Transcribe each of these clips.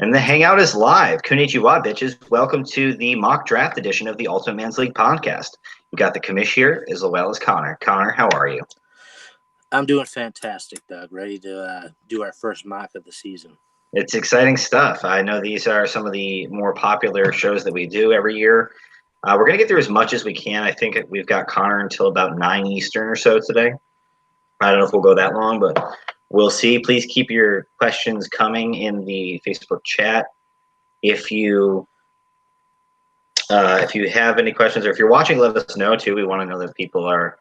And the hangout is live. Konnichiwa, bitches. Welcome to the mock draft edition of the Ultimate Man's League podcast. We got the commish here as well as Connor. Connor, how are you? I'm doing fantastic, Doug. Ready to do our first mock of the season. It's exciting stuff. I know these are some of the more popular shows that we do every year. We're going to get through as much as we can. I think we've got Connor until about 9 Eastern or so today. I don't know if we'll go that long, but we'll see. Please keep your questions coming in the Facebook chat. If you have any questions, or if you're watching, let us know too. We want to know that people are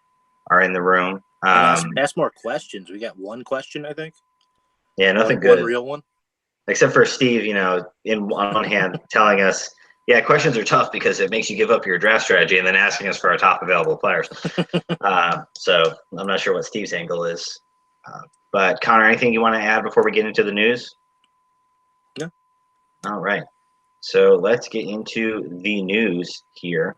in the room. Ask more questions. We got one question, I think. Yeah, nothing good. One real one. Except for Steve, on one hand telling us, yeah, questions are tough because it makes you give up your draft strategy, and then asking us for our top available players. So I'm not sure what Steve's angle is. But Connor, anything you want to add before we get into the news? No. All right. So let's get into the news here.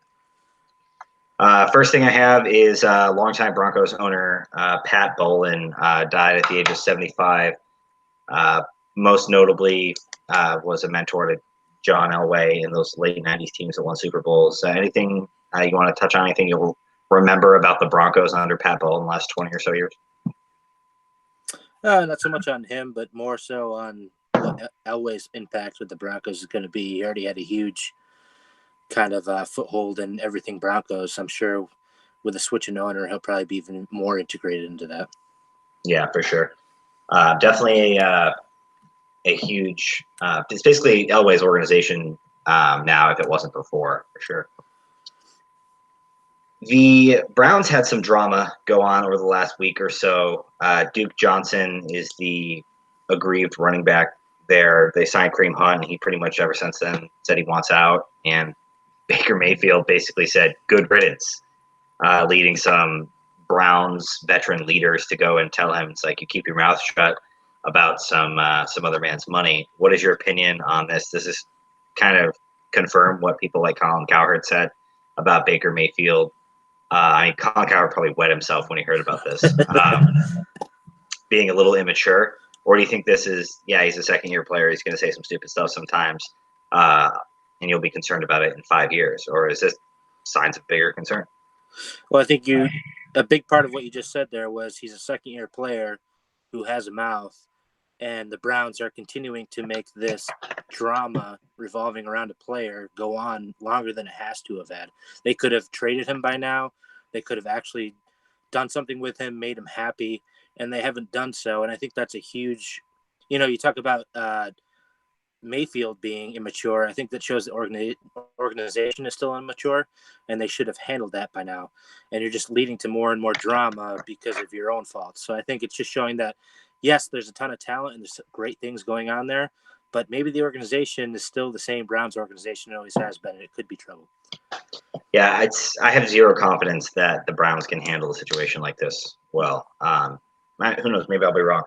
First thing I have is longtime Broncos owner Pat Bowlen died at the age of 75. Most notably was a mentor to John Elway in those late 90s teams that won Super Bowls. Anything you want to touch on? Anything you'll remember about the Broncos under Pat Bowlen in the last 20 or so years? Not so much on him, but more so on what Elway's impact with the Broncos is going to be. He already had a huge kind of foothold in everything Broncos. I'm sure with a switch in owner, he'll probably be even more integrated into that. Yeah, for sure. Definitely a huge it's basically Elway's organization now, if it wasn't before, for sure. The Browns had some drama go on over the last week or so. Duke Johnson is the aggrieved running back there. They signed Kareem Hunt, and he pretty much ever since then said he wants out. And Baker Mayfield basically said, good riddance, leading some Browns veteran leaders to go and tell him, it's like, you keep your mouth shut about some other man's money. What is your opinion on this? Does this kind of confirm what people like Colin Cowherd said about Baker Mayfield? Colin Cowherd probably wet himself when he heard about this, being a little immature. Or do you think this is, he's a second-year player, he's going to say some stupid stuff sometimes, and you'll be concerned about it in 5 years? Or is this signs of bigger concern? Well, I think a big part of what you just said there was he's a second-year player who has a mouth, and the Browns are continuing to make this drama revolving around a player go on longer than it has to have had. They could have traded him by now. They could have actually done something with him, made him happy, and they haven't done so. And I think that's a huge, you talk about Mayfield being immature. I think that shows the organization is still immature, and they should have handled that by now. And you're just leading to more and more drama because of your own fault. So I think it's just showing that, yes, there's a ton of talent and there's great things going on there, but maybe the organization is still the same Browns organization it always has been, and it could be trouble. Yeah, I have zero confidence that the Browns can handle a situation like this well. Who knows? Maybe I'll be wrong.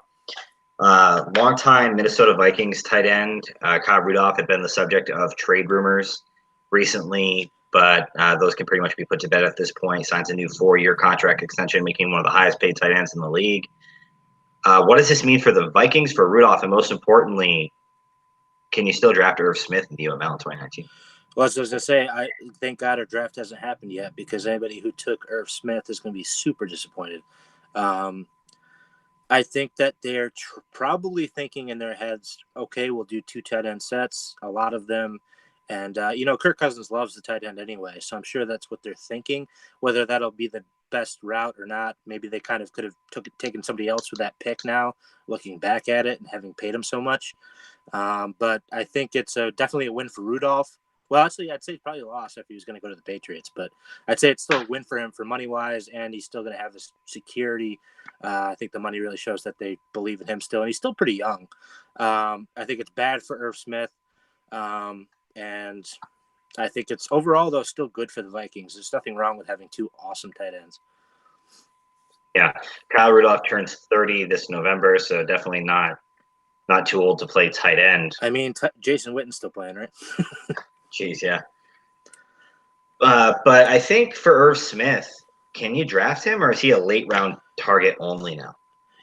Longtime Minnesota Vikings tight end Kyle Rudolph had been the subject of trade rumors recently, but those can pretty much be put to bed at this point. He signs a new 4-year contract extension, making him one of the highest paid tight ends in the league. What does this mean for the Vikings, for Rudolph, and most importantly, can you still draft Irv Smith in the UML in 2019? Well, as I was going to say, I thank God our draft hasn't happened yet, because anybody who took Irv Smith is going to be super disappointed. I think that they're probably thinking in their heads, okay, we'll do 2 tight end sets, a lot of them. And, Kirk Cousins loves the tight end anyway, so I'm sure that's what they're thinking. Whether that'll be the best route or not, maybe they kind of could have taken somebody else with that pick now, looking back at it and having paid him so much. But I think it's definitely a win for Rudolph. Well, actually, I'd say probably a loss if he was going to go to the Patriots, but I'd say it's still a win for him for money-wise, and he's still going to have this security. I think the money really shows that they believe in him still, and he's still pretty young. I think it's bad for Irv Smith, and I think it's overall, though, still good for the Vikings. There's nothing wrong with having 2 awesome tight ends. Yeah, Kyle Rudolph turns 30 this November, so definitely not too old to play tight end. I mean, Jason Witten's still playing, right? Jeez, yeah. But I think for Irv Smith, can you draft him, or is he a late round target only now?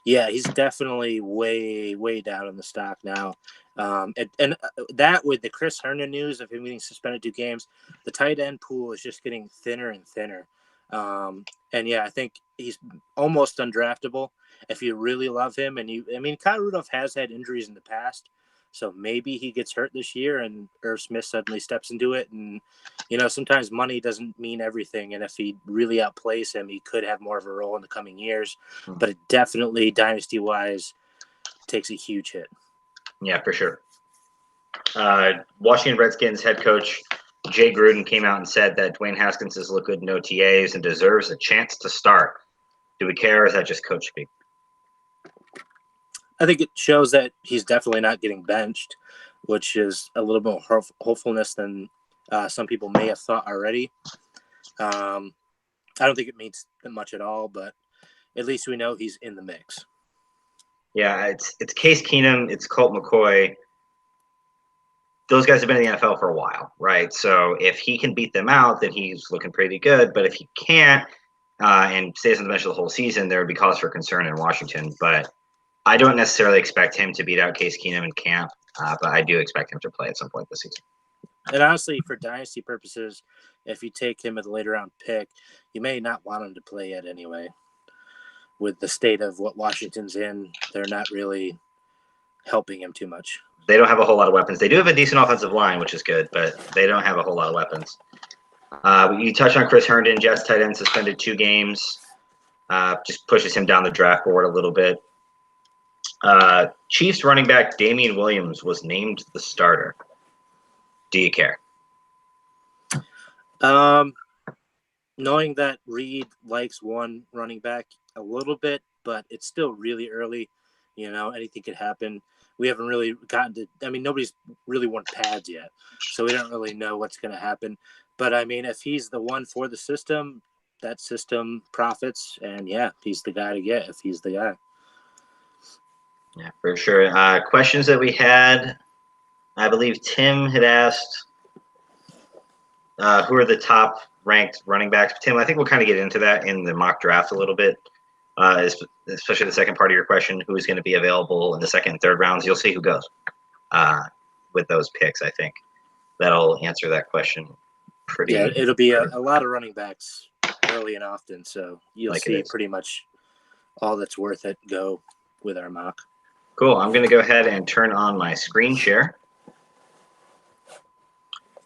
Yeah, he's definitely way, way down in the stock now. And that with the Chris Herndon news of him getting suspended 2 games, the tight end pool is just getting thinner and thinner. And yeah, I think he's almost undraftable if you really love him. And Kyle Rudolph has had injuries in the past, so maybe he gets hurt this year and Irv Smith suddenly steps into it. And sometimes money doesn't mean everything. And if he really outplays him, he could have more of a role in the coming years. But it definitely, dynasty-wise, takes a huge hit. Yeah, for sure. Washington Redskins head coach Jay Gruden came out and said that Dwayne Haskins has looked good in OTAs and deserves a chance to start. Do we care, or is that just coach speak? I think it shows that he's definitely not getting benched, which is a little bit more hopefulness than some people may have thought already. I don't think it means much at all, but at least we know he's in the mix. Yeah, it's Case Keenum, it's Colt McCoy. Those guys have been in the NFL for a while, right? So if he can beat them out, then he's looking pretty good. But if he can't and stays on the bench the whole season, there would be cause for concern in Washington. But I don't necessarily expect him to beat out Case Keenum in camp, but I do expect him to play at some point this season. And honestly, for dynasty purposes, if you take him at a later round pick, you may not want him to play yet anyway. With the state of what Washington's in, they're not really helping him too much. They don't have a whole lot of weapons. They do have a decent offensive line, which is good, but they don't have a whole lot of weapons. You touched on Chris Herndon, Jets tight end, suspended 2 games. Just pushes him down the draft board a little bit. Chiefs running back Damian Williams was named the starter. Do you care? Knowing that Reed likes one running back a little bit, but it's still really early. Anything could happen. We haven't really gotten to – nobody's really worn pads yet, so we don't really know what's going to happen. But, if he's the one for the system, that system profits, and, yeah, he's the guy to get if he's the guy. Yeah, for sure. Questions that we had, I believe Tim had asked who are the top-ranked running backs. Tim, I think we'll kind of get into that in the mock draft a little bit. Especially the second part of your question, who is going to be available in the second and third rounds. You'll see who goes with those picks, I think. That'll answer that question pretty. Yeah, it'll be a lot of running backs early and often, so you'll see pretty much all that's worth it go with our mock. Cool. I'm going to go ahead and turn on my screen share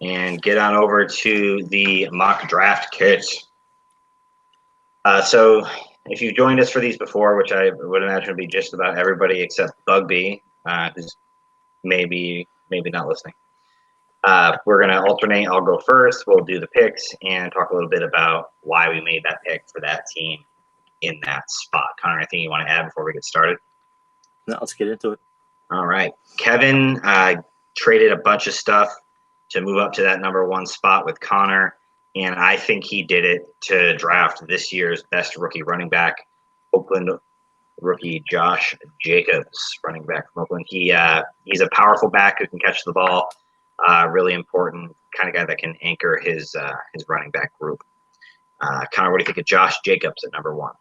and get on over to the mock draft kit. So if you joined us for these before, which I would imagine would be just about everybody except Bugby, who's maybe not listening. We're going to alternate. I'll go first. We'll do the picks and talk a little bit about why we made that pick for that team in that spot. Connor, anything you want to add before we get started? No, let's get into it. All right. Kevin traded a bunch of stuff to move up to that number 1 spot with Connor. And I think he did it to draft this year's best rookie running back, Oakland rookie Josh Jacobs, running back from Oakland. He's a powerful back who can catch the ball, really important kind of guy that can anchor his running back group. Connor, what do you think of Josh Jacobs at number 1?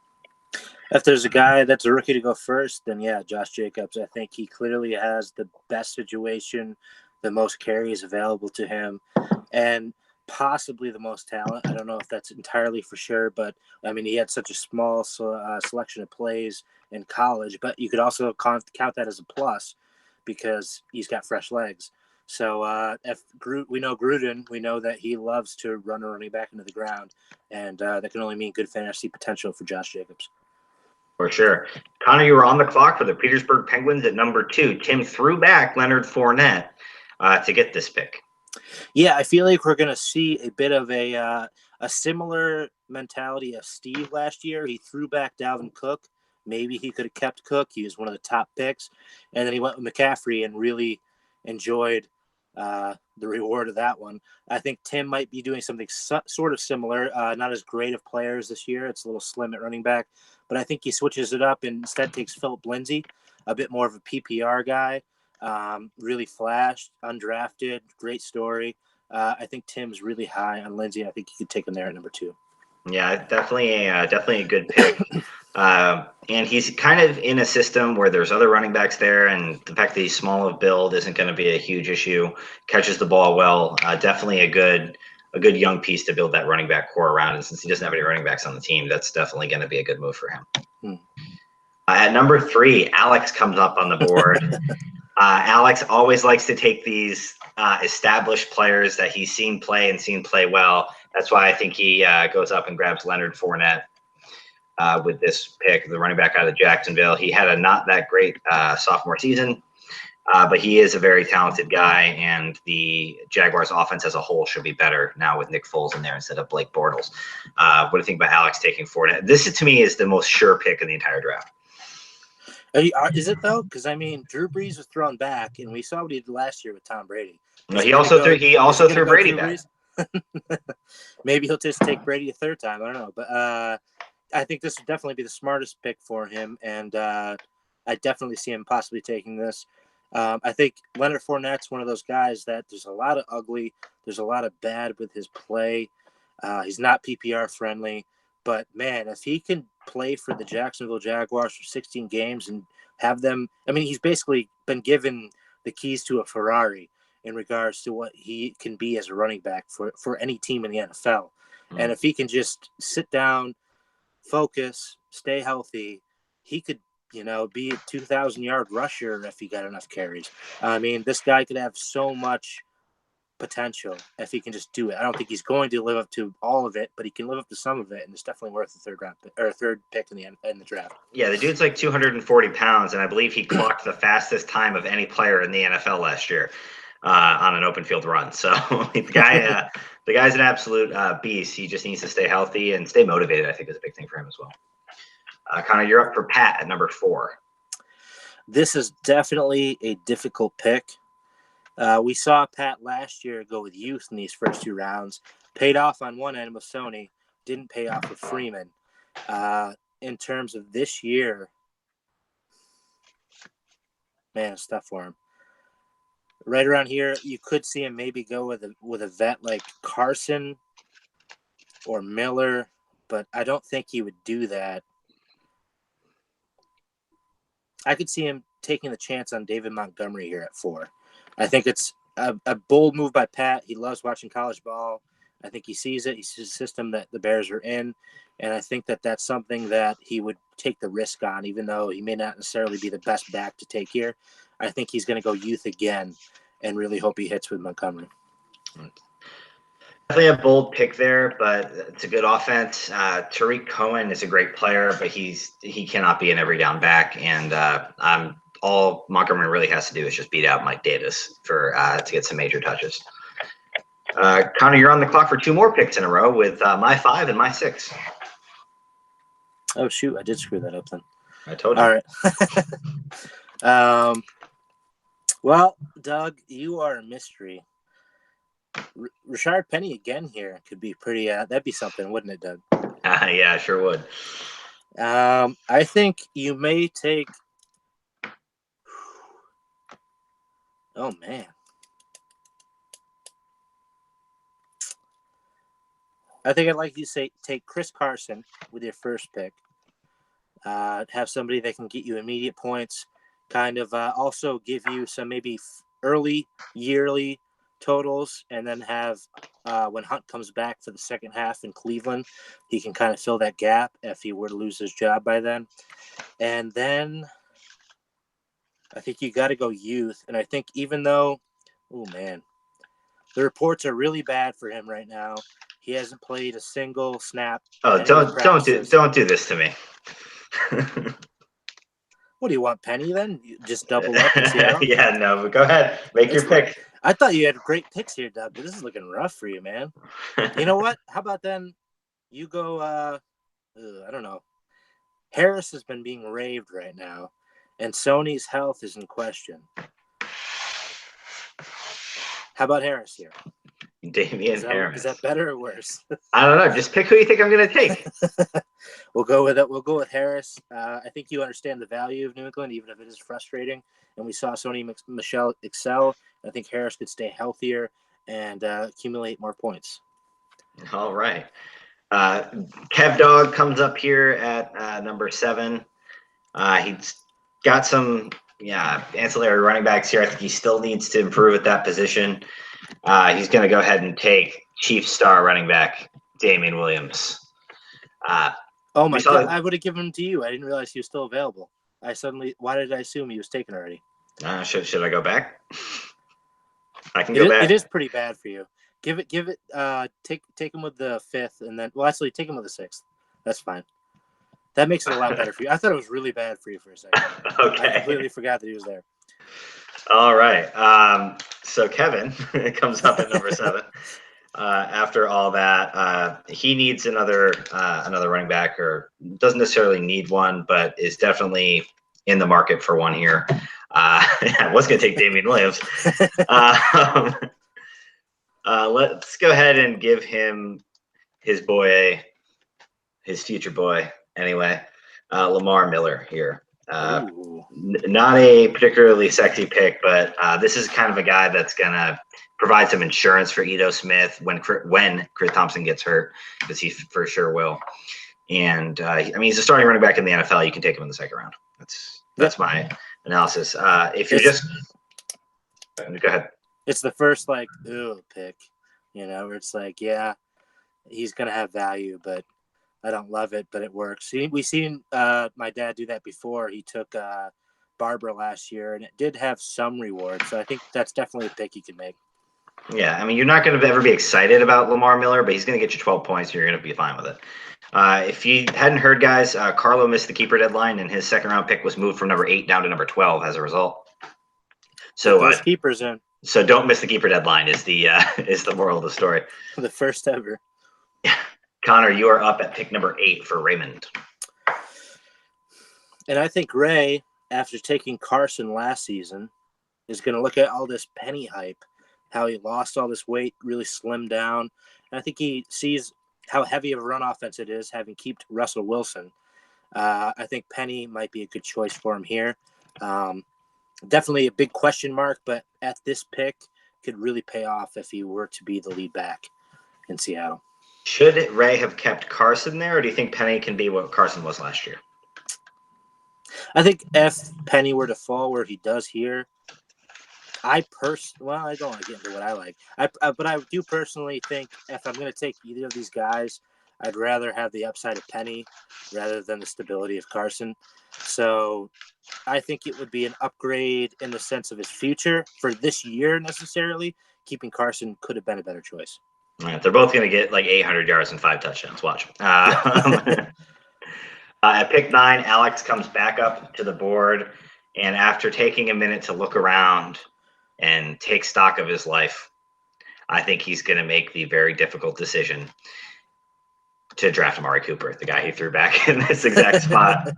If there's a guy that's a rookie to go first, then yeah, Josh Jacobs. I think he clearly has the best situation, the most carries available to him, and possibly the most talent. I don't know if that's entirely for sure, but he had such a small selection of plays in college, but you could also count that as a plus because he's got fresh legs. So we know Gruden, we know that he loves to run a running back into the ground, and that can only mean good fantasy potential for Josh Jacobs. For sure. Connor, you were on the clock for the Petersburg Penguins at number 2. Tim threw back Leonard Fournette to get this pick. Yeah, I feel like we're going to see a bit of a similar mentality as Steve last year. He threw back Dalvin Cook. Maybe he could have kept Cook. He was one of the top picks. And then he went with McCaffrey and really enjoyed the reward of that one. I think Tim might be doing something sort of similar. Not as great of players this year. It's a little slim at running back. But I think he switches it up and instead takes Philip Lindsay, a bit more of a PPR guy. Really flashed, undrafted, great story. I think Tim's really high on Lindsay. I think you could take him there at number 2. Yeah, definitely a good pick. And he's kind of in a system where there's other running backs there, and the fact that he's small of build isn't going to be a huge issue. Catches the ball well. Definitely a good young piece to build that running back core around. And since he doesn't have any running backs on the team, that's definitely going to be a good move for him. At number 3, Alex comes up on the board. Alex always likes to take these established players that he's seen play and seen play well. That's why I think he goes up and grabs Leonard Fournette with this pick, the running back out of Jacksonville. He had a not that great sophomore season, but he is a very talented guy, and the Jaguars offense as a whole should be better now with Nick Foles in there instead of Blake Bortles. What do you think about Alex taking Fournette? This, to me, is the most sure pick in the entire draft. Is it though? Because I mean, Drew Brees was thrown back, and we saw what he did last year with Tom Brady. No, he also threw Brady back. Maybe he'll just take Brady a third time. I don't know, but I think this would definitely be the smartest pick for him, and I definitely see him possibly taking this. I think Leonard Fournette's one of those guys that there's a lot of ugly, there's a lot of bad with his play. He's not PPR friendly. But, man, if he can play for the Jacksonville Jaguars for 16 games and have them – I mean, he's basically been given the keys to a Ferrari in regards to what he can be as a running back for any team in the NFL. And if he can just sit down, focus, stay healthy, he could, be a 2,000-yard rusher if he got enough carries. I mean, this guy could have so much – potential if he can just do it. I don't think he's going to live up to all of it, but he can live up to some of it, and it's definitely worth the third pick in the draft. Yeah, the dude's like 240 pounds, and I believe he clocked the fastest time of any player in the NFL last year on an open field run. So the guy's an absolute beast. He just needs to stay healthy and stay motivated. I think is a big thing for him as well. Connor, you're up for Pat at number 4. This is definitely a difficult pick. We saw Pat last year go with youth in these first 2 rounds. Paid off on one end with Sony, didn't pay off with Freeman. In terms of this year, man, it's tough for him. Right around here, you could see him maybe go with a vet like Carson or Miller, but I don't think he would do that. I could see him taking the chance on David Montgomery here at 4. I think it's a bold move by Pat. He loves watching college ball. I think he sees it. He sees the system that the Bears are in, and I think that that's something that he would take the risk on, even though he may not necessarily be the best back to take here. I think he's going to go youth again and really hope he hits with Montgomery. Definitely a bold pick there, but it's a good offense. Tariq Cohen is a great player, but he cannot be an every down back, and all Montgomery really has to do is just beat out Mike Davis to get some major touches. Connor, you're on the clock for 2 more picks in a row with my 5 and my 6. Oh, shoot. I did screw that up then. I told you. All right. Well, Doug, you are a mystery. Rashard Penny again here could be pretty that'd be something, wouldn't it, Doug? Yeah, sure would. I think you may take – oh, man. I think I'd like you to say take Chris Carson with your first pick. Have somebody that can get you immediate points, kind of also give you some maybe early yearly totals, and then have when Hunt comes back for the second half in Cleveland, he can kind of fill that gap if he were to lose his job by then. And then I think you got to go youth. And I think even though, oh, man, the reports are really bad for him right now. He hasn't played a single snap. Oh, don't do this to me. What do you want, Penny, then? You just double up in Seattle? Yeah, no, but go ahead. Make your pick. I thought you had great picks here, Doug, but this is looking rough for you, man. You know what? How about then you go, I don't know. Harris has been being raved right now, and Sony's health is in question. How about Harris here? Damian Harris. Is that better or worse? I don't know. Just pick who you think I'm going to take. We'll go with it. We'll go with Harris. I think you understand the value of New England, even if it is frustrating. And we saw Sony Michel excel. I think Harris could stay healthier and accumulate more points. All right. Kev Dog comes up here at number 7. He's got some ancillary running backs here. I think he still needs to improve at that position. He's going to go ahead and take Chief star running back Damian Williams. Oh my God! I would have given him to you. I didn't realize he was still available. Why did I assume he was taken already? Should I go back? I can go back. It is pretty bad for you. Give it. Take him with the 5th, and then actually take him with the 6th. That's fine. That makes it a lot better for you. I thought it was really bad for you for a second. Okay. I completely forgot that he was there. All right. So Kevin comes up at number 7. After all that, he needs another running back, or doesn't necessarily need one, but is definitely in the market for one here. I was going to take Damian Williams. Let's go ahead and give him his future boy, anyway, Lamar Miller here. Not a particularly sexy pick, but this is kind of a guy that's going to provide some insurance for Ito Smith when Chris Thompson gets hurt, because he for sure will. And he's a starting running back in the NFL. You can take him in the 2nd round. That's my analysis. If you're go ahead. It's the first pick, where it's like, yeah, he's gonna have value, but I don't love it, but it works. We seen my dad do that before. He took Barbara last year, and it did have some reward. So I think that's definitely a pick you can make. Yeah, you're not going to ever be excited about Lamar Miller, but he's going to get you 12 points. And you're going to be fine with it. If you hadn't heard, guys, Carlo missed the keeper deadline, and his 2nd round pick was moved from number 8 down to number 12 as a result. So keepers in. So don't miss the keeper deadline is the moral of the story. The first ever. Yeah. Connor, you are up at pick number 8 for Raymond. And I think Ray, after taking Carson last season, is going to look at all this Penny hype, how he lost all this weight, really slimmed down. And I think he sees how heavy of a run offense it is, having kept Russell Wilson. I think Penny might be a good choice for him here. Definitely a big question mark, but at this pick could really pay off if he were to be the lead back in Seattle. Should Ray have kept Carson there, or do you think Penny can be what Carson was last year? I think if Penny were to fall where he does here, I don't want to get into what I like. But I do personally think if I'm going to take either of these guys, I'd rather have the upside of Penny rather than the stability of Carson. So I think it would be an upgrade in the sense of his future. For this year necessarily, keeping Carson could have been a better choice. All right, they're both going to get 800 yards and 5 touchdowns. Watch. At pick 9, Alex comes back up to the board, and after taking a minute to look around and take stock of his life, I think he's going to make the very difficult decision to draft Amari Cooper, the guy he threw back in this exact spot.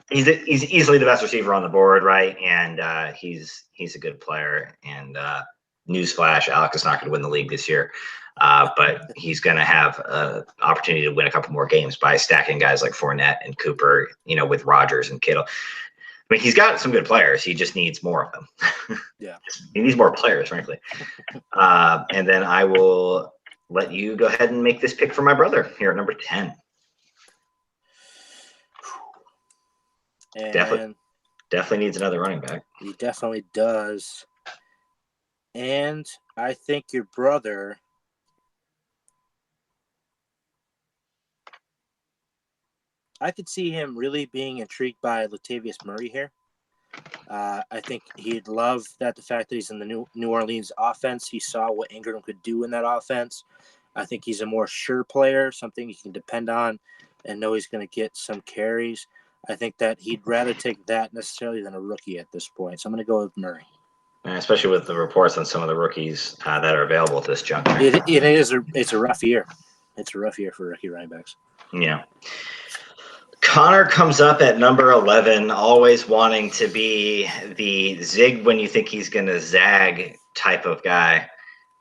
He's easily the best receiver on the board, right? And he's a good player. And newsflash, Alex is not going to win the league this year, but he's going to have an opportunity to win a couple more games by stacking guys like Fournette and Cooper, with Rodgers and Kittle. He's got some good players. He just needs more of them. Yeah. He needs more players, frankly. And then I will let you go ahead and make this pick for my brother here at number 10. And definitely needs another running back. He definitely does. And I think your brother I could see him really being intrigued by Latavius Murray here. I think he'd love the fact that he's in the New Orleans offense. He saw what Ingram could do in that offense. I think he's a more sure player, something you can depend on and know he's going to get some carries. I think that he'd rather take that necessarily than a rookie at this point. So I'm going to go with Murray. Especially with the reports on some of the rookies that are available at this juncture. It's a rough year. It's a rough year for rookie running backs. Yeah. Connor comes up at number 11, always wanting to be the zig when you think he's going to zag type of guy.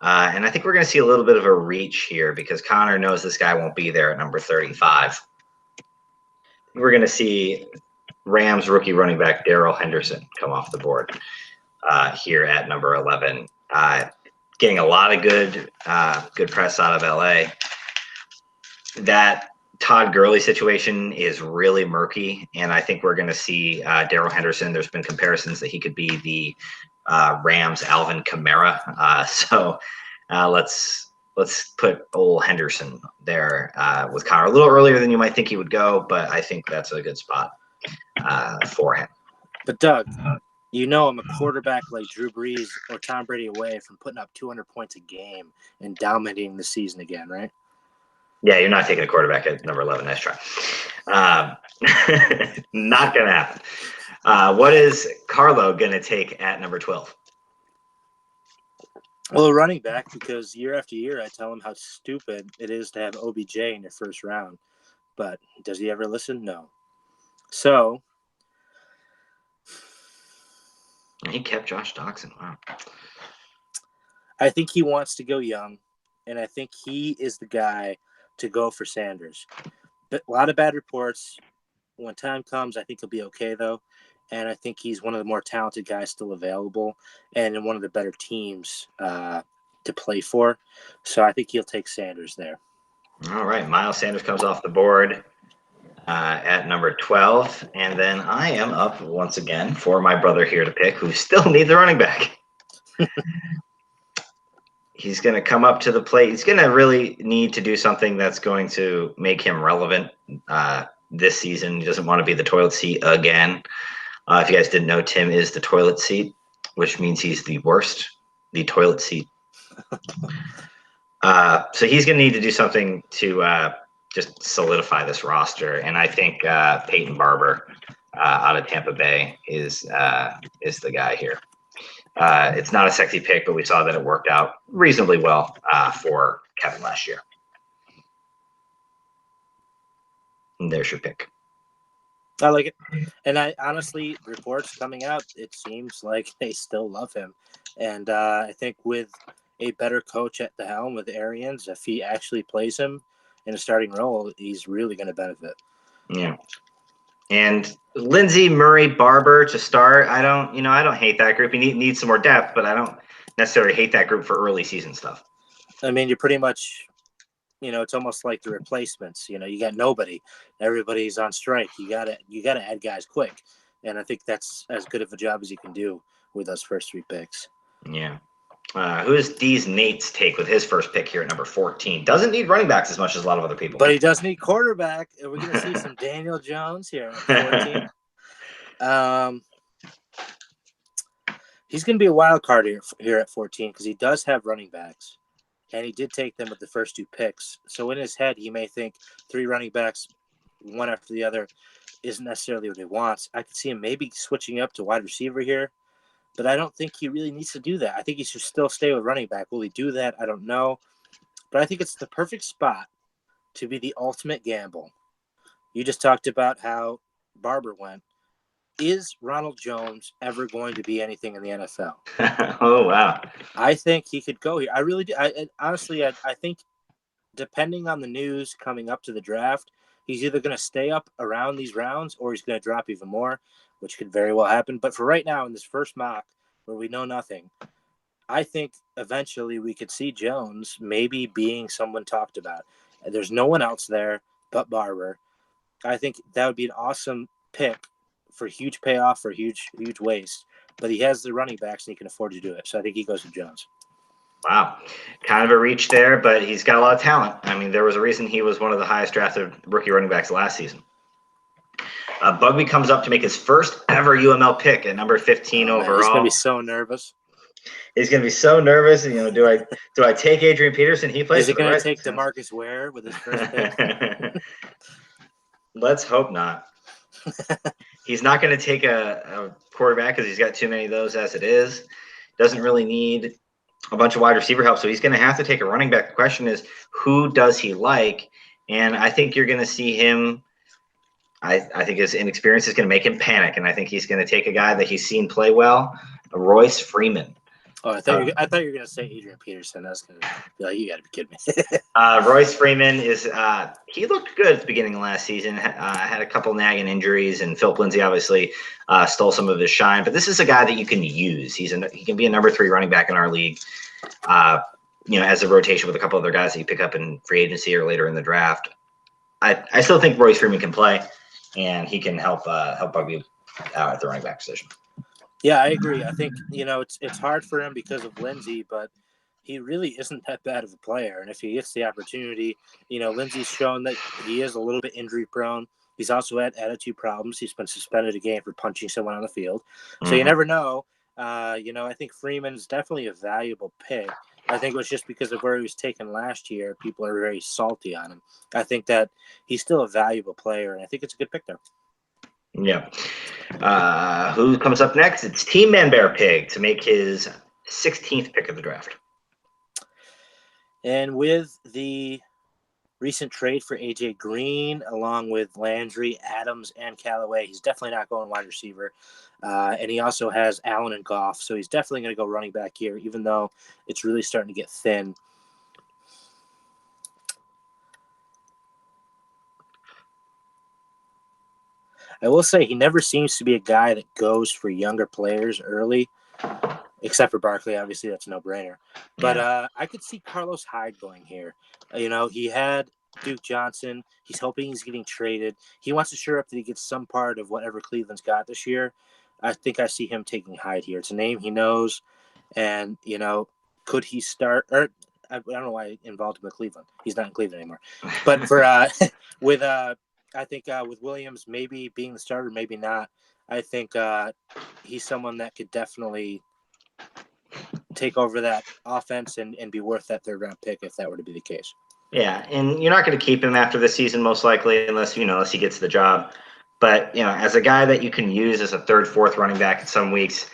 And I think we're going to see a little bit of a reach here because Connor knows this guy won't be there at number 35. We're going to see Rams rookie running back Darrell Henderson come off the board here at number 11. Getting a lot of good press out of LA. that Todd Gurley situation is really murky, and I think we're going to see Darrell Henderson. There's been comparisons that he could be the Rams Alvin Kamara. So let's put old Henderson there with Connor a little earlier than you might think he would go, but I think that's a good spot for him. But Doug, you know I'm a quarterback like Drew Brees or Tom Brady away from putting up 200 points a game and dominating the season again, right? Yeah, you're not taking a quarterback at number 11. Nice try. Not going to happen. What is Carlo going to take at number 12? Well, running back, because year after year I tell him how stupid it is to have OBJ in your first round. But does he ever listen? No. So He kept Josh Doctson. Wow. I think he wants to go young, and I think he is the guy to go for Sanders. But a lot of bad reports. When time comes, I think he'll be okay, though. And I think he's one of the more talented guys still available and in one of the better teams to play for. So I think he'll take Sanders there. All right. Miles Sanders comes off the board at number 12. And then I am up once again for my brother here to pick, who still needs a running back. He's going to come up to the plate. He's going to really need to do something that's going to make him relevant this season. He doesn't want to be the toilet seat again. If you guys didn't know, Tim is the toilet seat, which means he's the worst, the toilet seat. So he's going to need to do something to just solidify this roster. And I think Peyton Barber out of Tampa Bay is the guy here. It's not a sexy pick, but we saw that it worked out reasonably well for Kevin last year. And there's your pick. I like it. And I honestly, reports coming out, it seems like they still love him. And I think with a better coach at the helm with Arians, if he actually plays him in a starting role, he's really going to benefit. Yeah. And Lindsey, Murray, Barber to start. I don't hate that group. You need some more depth, but I don't necessarily hate that group for early season stuff. I mean, you're pretty much, it's almost like the replacements. You got nobody. Everybody's on strike. You gotta add guys quick. And I think that's as good of a job as you can do with those first 3 picks. Yeah. Who is D's Nate's take with his first pick here at number 14? Doesn't need running backs as much as a lot of other people. But he does need quarterback. And we're going to see some Daniel Jones here at 14. He's going to be a wild card here at 14 because he does have running backs. And he did take them with the first 2 picks. So in his head, he may think 3 running backs, one after the other, isn't necessarily what he wants. I could see him maybe switching up to wide receiver here. But I don't think he really needs to do that. I think he should still stay with running back. Will he do that? I don't know. But I think it's the perfect spot to be the ultimate gamble. You just talked about how Barber went. Is Ronald Jones ever going to be anything in the NFL? Oh, wow. I think he could go here. I really do. Honestly, I think depending on the news coming up to the draft, he's either going to stay up around these rounds or he's going to drop even more, which could very well happen. But for right now, in this first mock where we know nothing, I think eventually we could see Jones maybe being someone talked about. And there's no one else there but Barber. I think that would be an awesome pick for huge payoff, for huge waste. But he has the running backs and he can afford to do it. So I think he goes with Jones. Wow. Kind of a reach there, but he's got a lot of talent. I mean, there was a reason he was one of the highest drafted rookie running backs last season. Bugby comes up to make his first ever UML pick at number 15 overall. He's going to be so nervous. He's going to be so nervous. Do I take Adrian Peterson? He plays. Is he going to take DeMarcus Ware with his first pick? Let's hope not. He's not going to take a quarterback because he's got too many of those as it is. Doesn't really need a bunch of wide receiver help, so he's going to have to take a running back. The question is, who does he like? And I think you're going to see him. I think his inexperience is going to make him panic, and I think he's going to take a guy that he's seen play well, Royce Freeman. Oh, I thought you were going to say Adrian Peterson. I was going to be like, you got to be kidding me. Royce Freeman is he looked good at the beginning of last season. Had a couple nagging injuries, and Philip Lindsay obviously stole some of his shine. But this is a guy that you can use. He can be a number 3 running back in our league. As a rotation with a couple other guys that you pick up in free agency or later in the draft. I still think Royce Freeman can play, and he can help Bugby out at the running back position. Yeah, I agree. I think, it's hard for him because of Lindsey, but he really isn't that bad of a player. And if he gets the opportunity, Lindsey's shown that he is a little bit injury prone. He's also had attitude problems. He's been suspended a game for punching someone on the field. So you never know. I think Freeman's definitely a valuable pick. I think it was just because of where he was taken last year. People are very salty on him. I think that he's still a valuable player, and I think it's a good pick there. Yeah. Who comes up next? It's Team Man Bear Pig to make his 16th pick of the draft. And with the recent trade for A.J. Green, along with Landry, Adams, and Callaway, he's definitely not going wide receiver. And he also has Allen and Goff, so he's definitely going to go running back here, even though it's really starting to get thin. I will say he never seems to be a guy that goes for younger players early, except for Barkley. Obviously, that's a no-brainer. But I could see Carlos Hyde going here. He had Duke Johnson. He's hoping he's getting traded. He wants to sure up that he gets some part of whatever Cleveland's got this year. I think I see him taking Hyde here. It's a name he knows. And, could he start – or I don't know why I involved him with Cleveland. He's not in Cleveland anymore. But for with I think with Williams maybe being the starter, maybe not. I think he's someone that could definitely take over that offense and be worth that third-round pick if that were to be the case. Yeah, and you're not going to keep him after the season most likely unless he gets the job. But, as a guy that you can use as a third, fourth running back in some weeks,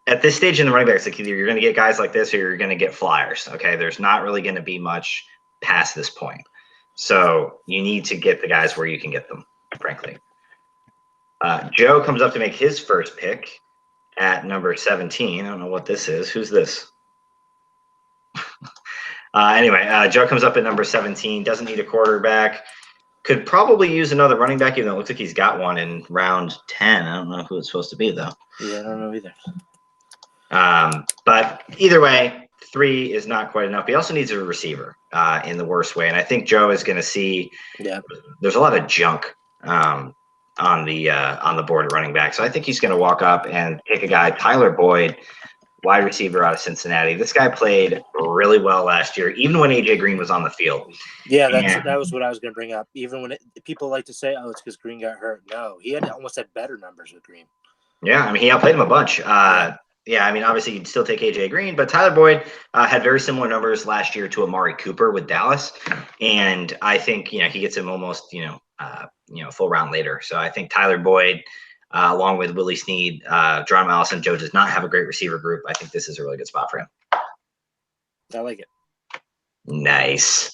at this stage in the running backs, like either you're going to get guys like this or you're going to get flyers. Okay, there's not really going to be much past this point. So you need to get the guys where you can get them, frankly. Joe comes up to make his first pick at number 17. I don't know what this is. Who's this? Anyway, Joe comes up at number 17. Doesn't need a quarterback. Could probably use another running back, even though it looks like he's got one in round 10. I don't know who it's supposed to be, though. Yeah, I don't know either. But either way, 3 is not quite enough. He also needs a receiver in the worst way. And I think Joe is going to see there's a lot of junk on the board at running back. So I think he's going to walk up and take a guy, Tyler Boyd, wide receiver out of Cincinnati. This guy played really well last year, even when A.J. Green was on the field. Yeah, that was what I was going to bring up. Even when people like to say, oh, it's because Green got hurt. No, he almost had better numbers with Green. Yeah, he outplayed him a bunch. Obviously you'd still take A.J. Green, but Tyler Boyd had very similar numbers last year to Amari Cooper with Dallas. And I think, he gets him almost, full round later. So I think Tyler Boyd, along with Willie Snead, Geronimo Allison, Joe does not have a great receiver group. I think this is a really good spot for him. I like it. Nice.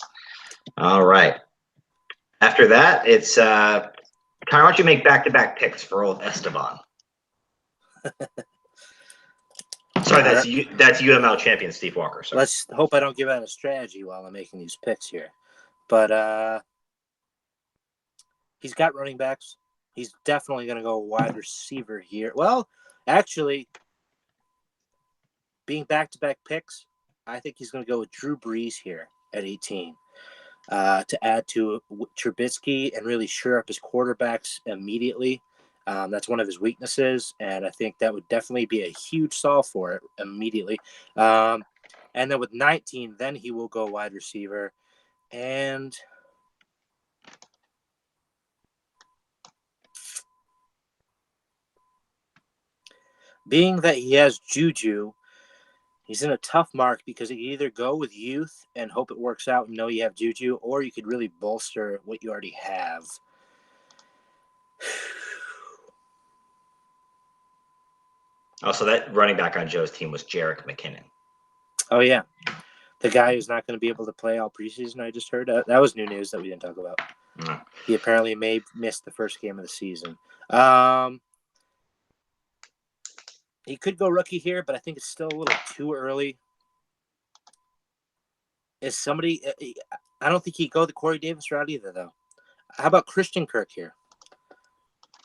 All right. After that, it's Connor, why don't you make back-to-back picks for old Esteban? Sorry, that's UML champion Steve Walker. Sorry. Let's hope I don't give out a strategy while I'm making these picks here. But he's got running backs. He's definitely going to go wide receiver here. Well, actually, being back-to-back picks, I think he's going to go with Drew Brees here at 18 to add to Trubisky and really shore up his quarterbacks immediately. That's one of his weaknesses, and I think that would definitely be a huge solve for it immediately. And then with 19, then he will go wide receiver. And being that he has Juju, he's in a tough mark because you can either go with youth and hope it works out and know you have Juju, or you could really bolster what you already have. Also, that running back on Joe's team was Jerick McKinnon. Oh, yeah. The guy who's not going to be able to play all preseason, I just heard. That was new news that we didn't talk about. No. He apparently may miss the first game of the season. He could go rookie here, but I think it's still a little too early. Is somebody – I don't think he'd go the Corey Davis route either, though. How about Christian Kirk here?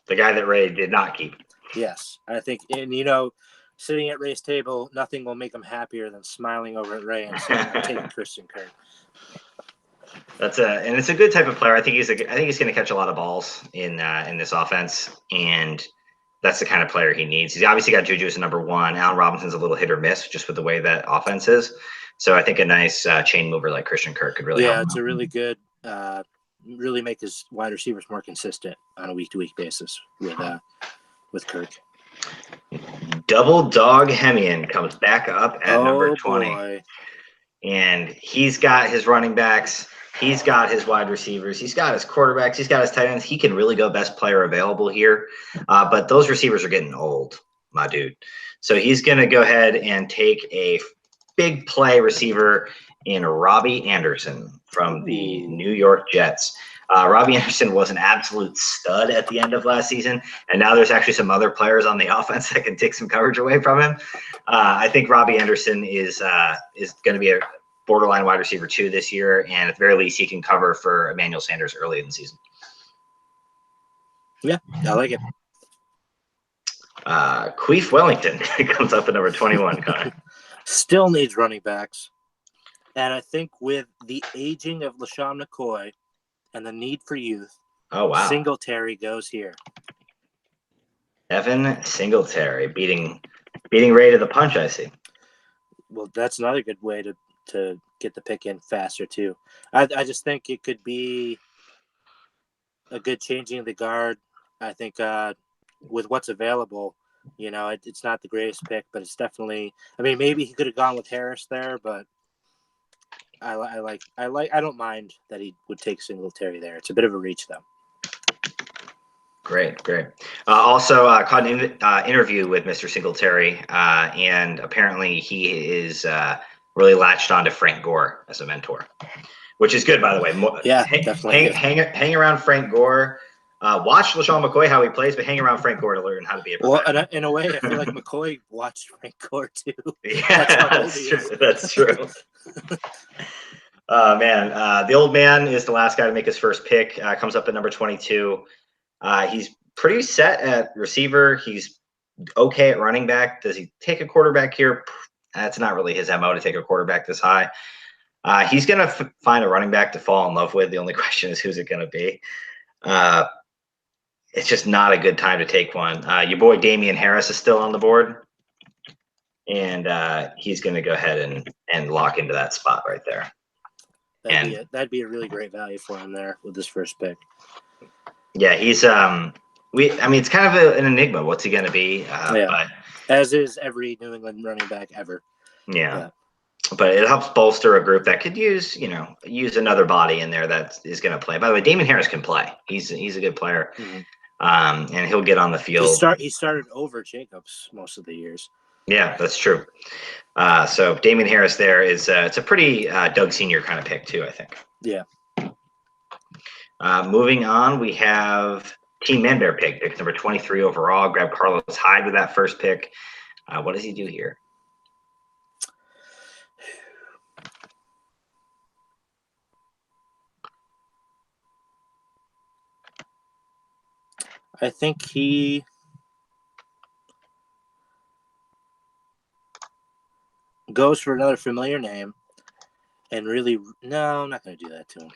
The guy that Ray did not keep. Yes. I think – and, sitting at Ray's table, nothing will make him happier than smiling over at Ray and saying, I'm taking Christian Kirk. And it's a good type of player. I think he's going to catch a lot of balls in this offense, and that's the kind of player he needs. He's obviously got Juju as number one. Allen Robinson's a little hit or miss just with the way that offense is. So I think a nice chain mover like Christian Kirk could really help him. It's a really good, really make his wide receivers more consistent on a week-to-week basis with Kirk. Double Dog Hemian comes back up at number 20. Boy. And he's got his running backs. He's got his wide receivers. He's got his quarterbacks. He's got his tight ends. He can really go best player available here. But those receivers are getting old, my dude. So he's going to go ahead and take a big play receiver in Robbie Anderson from the New York Jets. Robbie Anderson was an absolute stud at the end of last season, and now there's actually some other players on the offense that can take some coverage away from him. I think Robbie Anderson is going to be a borderline wide receiver 2 this year, and at the very least, he can cover for Emmanuel Sanders early in the season. Yeah, I like it. Queef Wellington comes up at number 21, Connor. Still needs running backs. And I think with the aging of LaShawn McCoy and the need for youth, Singletary goes here. Evan Singletary beating Ray to the punch, I see. Well, that's another good way to get the pick in faster, too. I just think it could be a good changing of the guard. I think with what's available, it's not the greatest pick, but it's definitely – I mean, maybe he could have gone with Harris there, but I don't mind that he would take Singletary there. It's a bit of a reach, though. Great. Also, caught an interview with Mr. Singletary, and apparently he is really latched on to Frank Gore as a mentor, which is good, by the way. Definitely. Hang around Frank Gore. Watch LaShawn McCoy how he plays, but hang around Frank Gore to learn how to be a professional. Well, in a way, I feel like McCoy watched Frank Gore too. Yeah, that's true. The old man is the last guy to make his first pick. Comes up at number 22. He's pretty set at receiver. He's okay at running back. Does he take a quarterback here? That's not really his MO to take a quarterback this high. He's going to find a running back to fall in love with. The only question is who's it going to be. It's just not a good time to take one. Your boy Damian Harris is still on the board, and he's going to go ahead and lock into that spot right there. That'd be a really great value for him there with this first pick. Yeah, he's it's kind of an enigma. What's he going to be? But as is every New England running back ever. Yeah. But it helps bolster a group that could use another body in there that is going to play. By the way, Damian Harris can play. He's a good player, and he'll get on the field. He started over Jacobs most of the years. Yeah, that's true. So Damian Harris there is it's a pretty Doug Senior kind of pick too, I think. Yeah. Moving on, we have Team Manbear pick number 23 overall. Grab Carlos Hyde with that first pick. What does he do here? I think he goes for another familiar name and really – no, I'm not going to do that to him.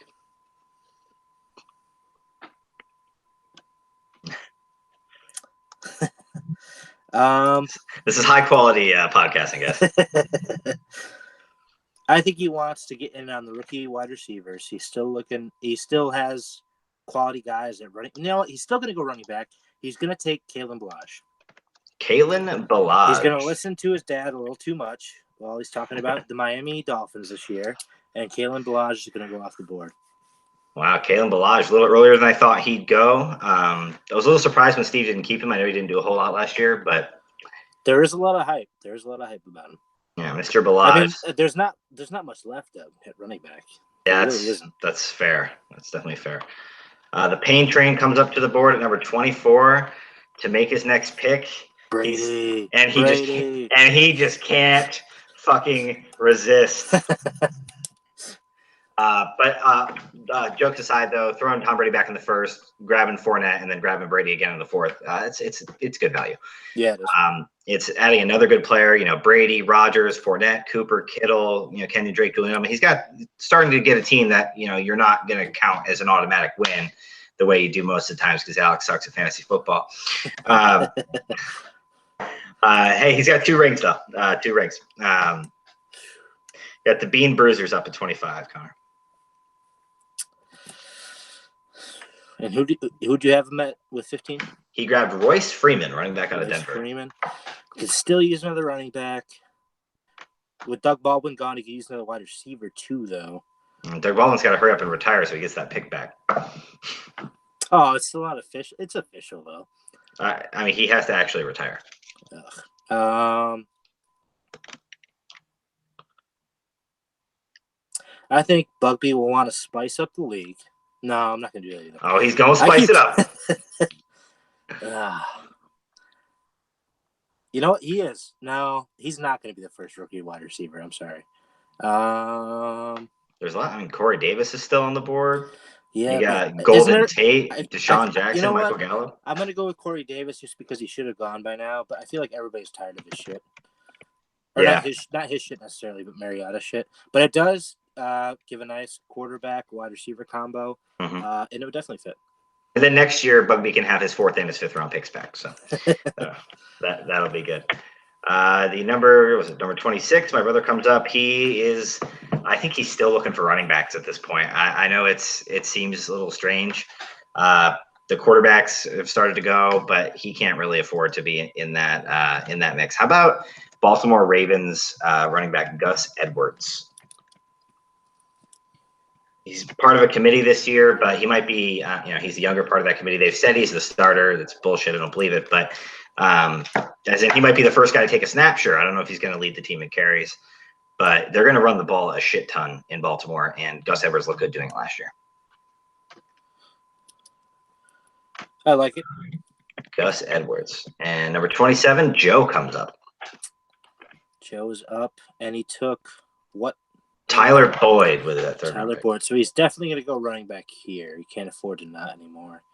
This is high quality podcasting, guys. I think he wants to get in on the rookie wide receivers. He still has quality guys at running. He's still going to go running back. He's going to take Kalen Ballage. Kalen Ballage. He's going to listen to his dad a little too much while he's talking about the Miami Dolphins this year, and Kalen Ballage is going to go off the board. Wow, Kalen Ballage, a little earlier than I thought he'd go. I was a little surprised when Steve didn't keep him. I know he didn't do a whole lot last year, but there is a lot of hype. There's a lot of hype about him. Yeah, Mr. Ballage. I mean, there's not much left of at running back. Yeah, that's fair. That's definitely fair. The Pain Train comes up to the board at number 24 to make his next pick. Brady. He just can't fucking resist. Jokes aside, though, throwing Tom Brady back in the first, grabbing Fournette, and then grabbing Brady again in the fourth, it's good value. Yeah, it is. It's adding another good player. Brady, Rodgers, Fournette, Cooper, Kittle. Kenyon Drake, Julian. I mean, he's starting to get a team that you're not going to count as an automatic win, the way you do most of the times because Alex sucks at fantasy football. Hey, he's got 2 rings though. 2 rings. Got the Bean Bruisers up at 25, Connor. And who'd you have him at with 15? He grabbed Royce Freeman, running back out of Denver. Freeman could still use another running back. With Doug Baldwin gone, he could use another wide receiver too, though. Doug Baldwin's got to hurry up and retire so he gets that pick back. Oh, it's still not official. It's official though. I mean, he has to actually retire. I think Bugby will want to spice up the league. No, I'm not going to do that either. Oh, he's going to spice it up. You know what? He is. No, he's not going to be the first rookie wide receiver. I'm sorry. There's a lot. I mean, Corey Davis is still on the board. Yeah. You got Golden Tate, Deshaun Jackson, Michael Gallup. I'm going to go with Corey Davis just because he should have gone by now, but I feel like everybody's tired of his shit. Or not his shit necessarily, but Mariota shit. But it does give a nice quarterback wide receiver combo, and it would definitely fit. And then next year, Bugby can have his 4th and his 5th round picks back. So that'll be good. The number 26. My brother comes up. I think he's still looking for running backs at this point. I know it seems a little strange. The quarterbacks have started to go, but he can't really afford to be in that mix. How about Baltimore Ravens running back Gus Edwards? He's part of a committee this year, but he might be, he's the younger part of that committee. They've said he's the starter. That's bullshit. I don't believe it. But as in, he might be the first guy to take a snap. Sure. I don't know if he's going to lead the team in carries, but they're going to run the ball a shit ton in Baltimore, and Gus Edwards looked good doing it last year. I like it. Gus Edwards. And number 27, Joe comes up. Joe's up, and he took what? Tyler Boyd with that 3rd. Tyler Boyd. So he's definitely going to go running back here. He can't afford to not anymore.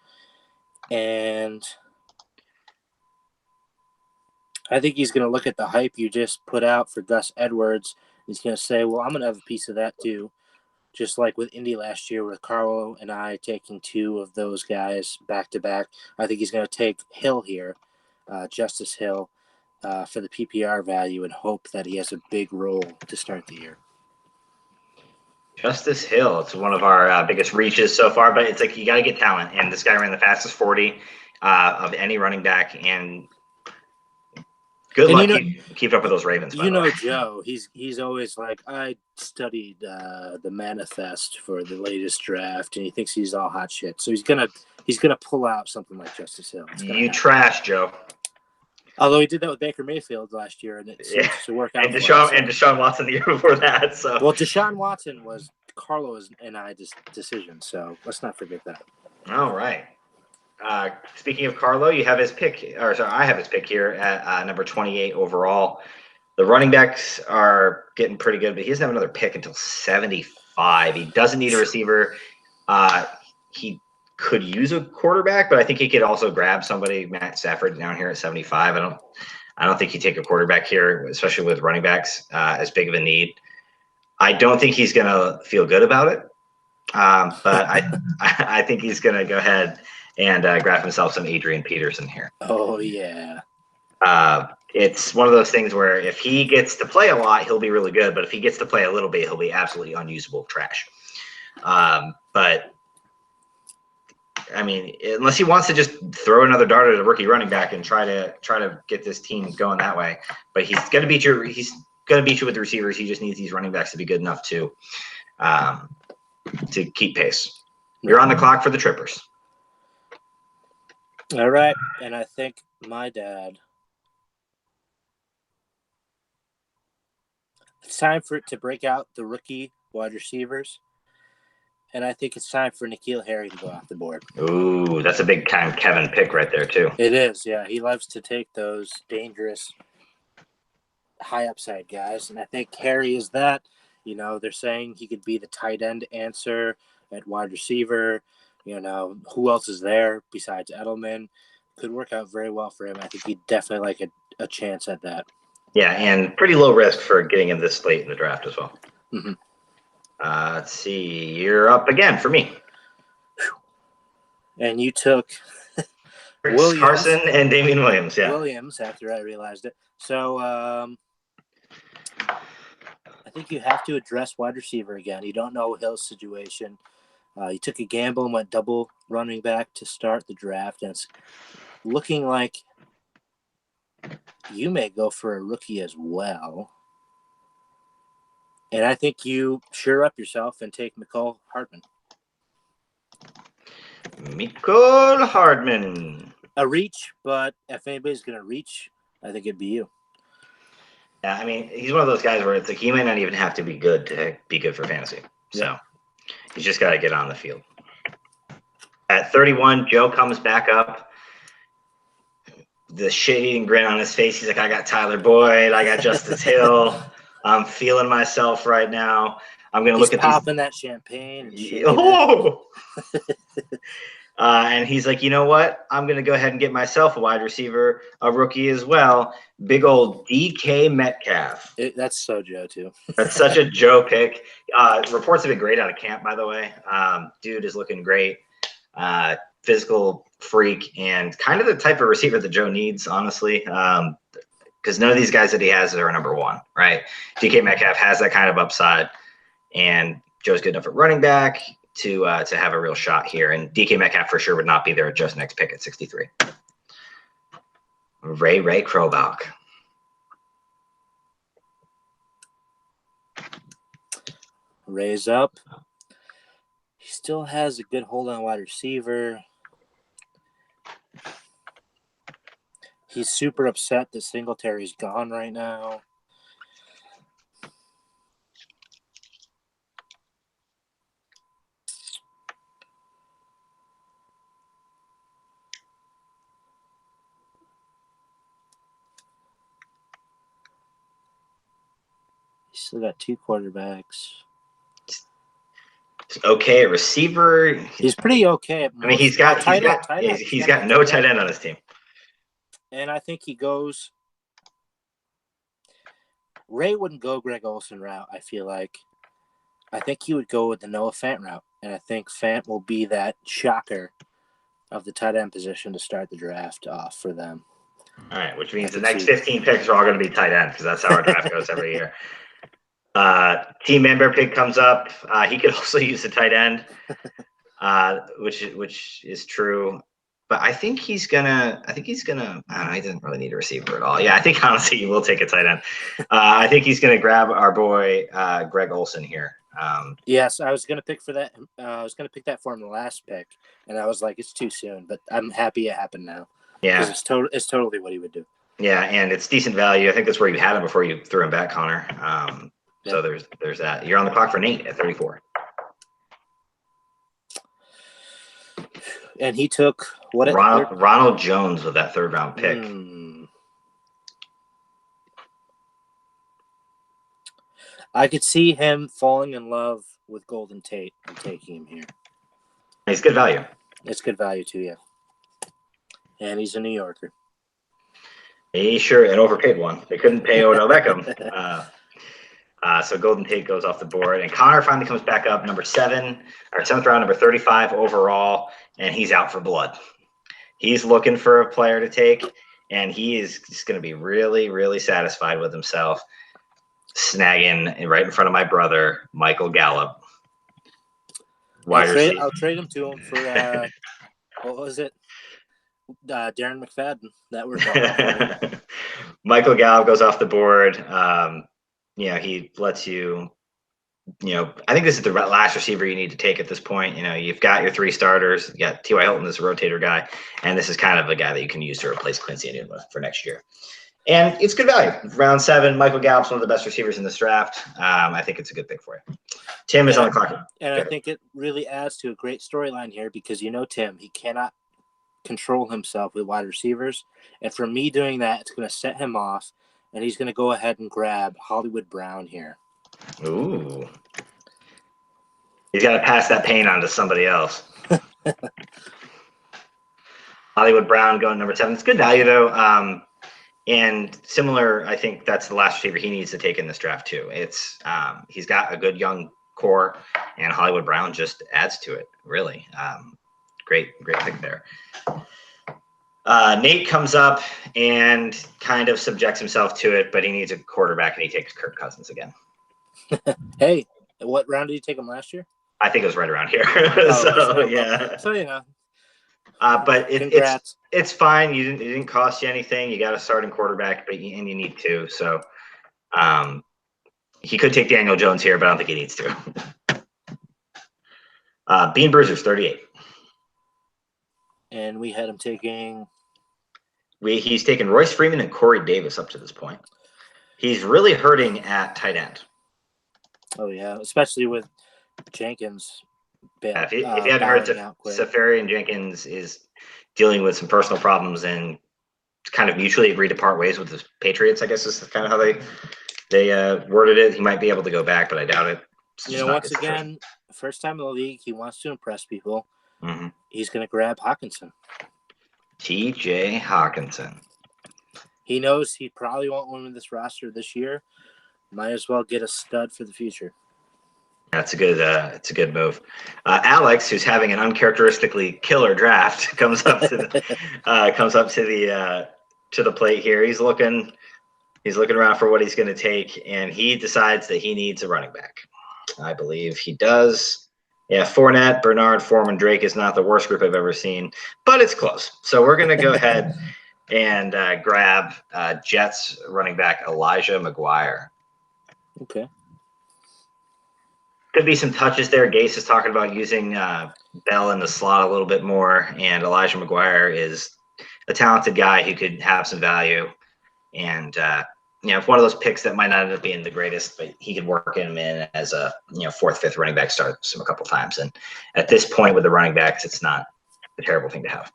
And I think he's going to look at the hype you just put out for Gus Edwards. He's going to say, well, I'm going to have a piece of that too. Just like with Indy last year with Carlo and I taking 2 of those guys back to back. I think he's going to take Hill here, Justice Hill, for the PPR value and hope that he has a big role to start the year. Justice Hill. It's one of our biggest reaches so far, but it's like you got to get talent. And this guy ran the fastest 40 of any running back. And good luck keep up with those Ravens. Joe. He's always like, I studied the manifest for the latest draft, and he thinks he's all hot shit. So he's gonna pull out something like Justice Hill. You trash, Joe. Although he did that with Baker Mayfield last year, and it seems to work out. And Deshaun Watson the year before that. So Deshaun Watson was Carlos and I's decision, so let's not forget that. All right. Speaking of Carlo, I have his pick here at number 28 overall. The running backs are getting pretty good, but he doesn't have another pick until 75. He doesn't need a receiver. He could use a quarterback, but I think he could also grab somebody. Matt Stafford down here at 75. I don't think he'd take a quarterback here, especially with running backs as big of a need. I don't think he's going to feel good about it, but I think he's going to go ahead and grab himself some Adrian Peterson here. Oh, yeah. It's one of those things where if he gets to play a lot, he'll be really good. But if he gets to play a little bit, he'll be absolutely unusable trash. But, I mean, unless he wants to just throw another dart at a rookie running back and try to get this team going that way. But he's going to beat you. He's going to beat you with the receivers. He just needs these running backs to be good enough to keep pace. You're on the clock for the trippers. All right, and I think my dad. It's time for it to break out the rookie wide receivers, and I think it's time for N'Keal Harry to go off the board. Ooh, that's a big time Kevin pick right there too. It is, yeah. He loves to take those dangerous high upside guys, and I think Harry is that. They're saying he could be the tight end answer at wide receiver. Who else is there besides Edelman? Could work out very well for him. I think he'd definitely like a chance at that. Yeah, and pretty low risk for getting him this late in the draft as well. Mm-hmm. Let's see. You're up again for me. And you took Williams, Carson and Damian Williams. Yeah. Williams after I realized it. So I think you have to address wide receiver again. You don't know Hill's situation. You took a gamble and went double running back to start the draft, and it's looking like you may go for a rookie as well. And I think you sure up yourself and take Mecole Hardman. Mecole Hardman. A reach, but if anybody's going to reach, I think it'd be you. Yeah, I mean, he's one of those guys where it's like he might not even have to be good to be good for fantasy. So he's just got to get on the field. At 31, Joe comes back up. The shit-eating grin on his face. He's like, I got Tyler Boyd. I got Justice Hill. I'm feeling myself right now. I'm going to look at popping that champagne. And he's like, you know what? I'm going to go ahead and get myself a wide receiver, a rookie as well. Big old DK Metcalf. That's so Joe, too. That's such a Joe pick. Reports have been great out of camp, by the way. Dude is looking great. Physical freak and kind of the type of receiver that Joe needs, honestly. Because none of these guys that he has are number one, right? DK Metcalf has that kind of upside. And Joe's good enough at running back to have a real shot here. And DK Metcalf for sure would not be there at just next pick at 63. Ray Krobach. Ray's up. He still has a good hold on wide receiver. He's super upset that Singletary's gone right now. He's still got two quarterbacks. Okay, a receiver. He's pretty okay. I mean, he's got no tight end on his team. And I think he goes. Ray wouldn't go Greg Olsen route, I feel like. I think he would go with the Noah Fant route. And I think Fant will be that shocker of the tight end position to start the draft off for them. All right, which means the next 15 picks are all going to be tight end because that's how our draft goes every year. Team member pick comes up. He could also use a tight end, which is true. But I think he's gonna. I don't know, he doesn't really need a receiver at all. Yeah, I think honestly he will take a tight end. I think he's gonna grab our boy Greg Olsen here. Yes, I was gonna pick for that. I was gonna pick that for him the last pick, and I was like, it's too soon. But I'm happy it happened now. Yeah, it's totally what he would do. Yeah, and it's decent value. I think that's where you had him before you threw him back, Connor. So there's that. You're on the clock for Nate at 34. And he took what? Ronald Jones with that third round pick. I could see him falling in love with Golden Tate and taking him here. He's good value. It's good value too, yeah. And he's a New Yorker. He sure an overpaid one. They couldn't pay Odell Beckham. So Golden Tate goes off the board, and Connor finally comes back up, seventh round, number 35 overall, and he's out for blood. He's looking for a player to take, and he is just going to be really, really satisfied with himself, snagging right in front of my brother, Michael Gallup. I'll trade him to him for what was it? Darren McFadden. That worked out. Michael Gallup goes off the board. He lets you, I think this is the last receiver you need to take at this point. You've got your three starters. You got T.Y. Hilton as a rotator guy, and this is kind of a guy that you can use to replace Quincy Enunwa for next year. And it's good value. Round 7, Michael Gallup's one of the best receivers in this draft. I think it's a good pick for you. Tim is on the clock. And I think it really adds to a great storyline here because Tim, he cannot control himself with wide receivers. And for me doing that, it's going to set him off, and he's going to go ahead and grab Hollywood Brown here. Ooh. He's got to pass that pain on to somebody else. Hollywood Brown going number 7. It's good value, though. And similar, I think that's the last receiver he needs to take in this draft, too. It's he's got a good young core, and Hollywood Brown just adds to it, really. Great pick there. Nate comes up and kind of subjects himself to it, but he needs a quarterback, and he takes Kirk Cousins again. Hey, what round did you take him last year? I think it was right around here. Yeah. So, you know. But it's fine. It didn't cost you anything. You got a starting quarterback, and you need two. So he could take Daniel Jones here, but I don't think he needs to. Bean Bruisers, 38. And we had him taking. He's taken Royce Freeman and Corey Davis up to this point. He's really hurting at tight end. Oh, yeah, especially with Jenkins. If you haven't heard, Safarian Jenkins is dealing with some personal problems and kind of mutually agreed to part ways with the Patriots, I guess is kind of how they worded it. He might be able to go back, but I doubt it. Once again, first time in the league, he wants to impress people. Mm-hmm. He's going to grab Hawkinson. T.J. Hawkinson. He knows he probably won't win this roster this year. Might as well get a stud for the future. That's a good. It's a good move. Alex, who's having an uncharacteristically killer draft, comes up to the plate here. He's looking around for what he's going to take, and he decides that he needs a running back. I believe he does. Yeah, Fournette, Bernard, Foreman, Drake is not the worst group I've ever seen, but it's close. So we're going to go ahead and grab Jets running back Elijah McGuire. Okay. Could be some touches there. Gase is talking about using Bell in the slot a little bit more, and Elijah McGuire is a talented guy who could have some value. And one of those picks that might not end up being the greatest, but he could work him in as a 4th, 5th running back, starts him a couple times. And at this point with the running backs, it's not a terrible thing to have.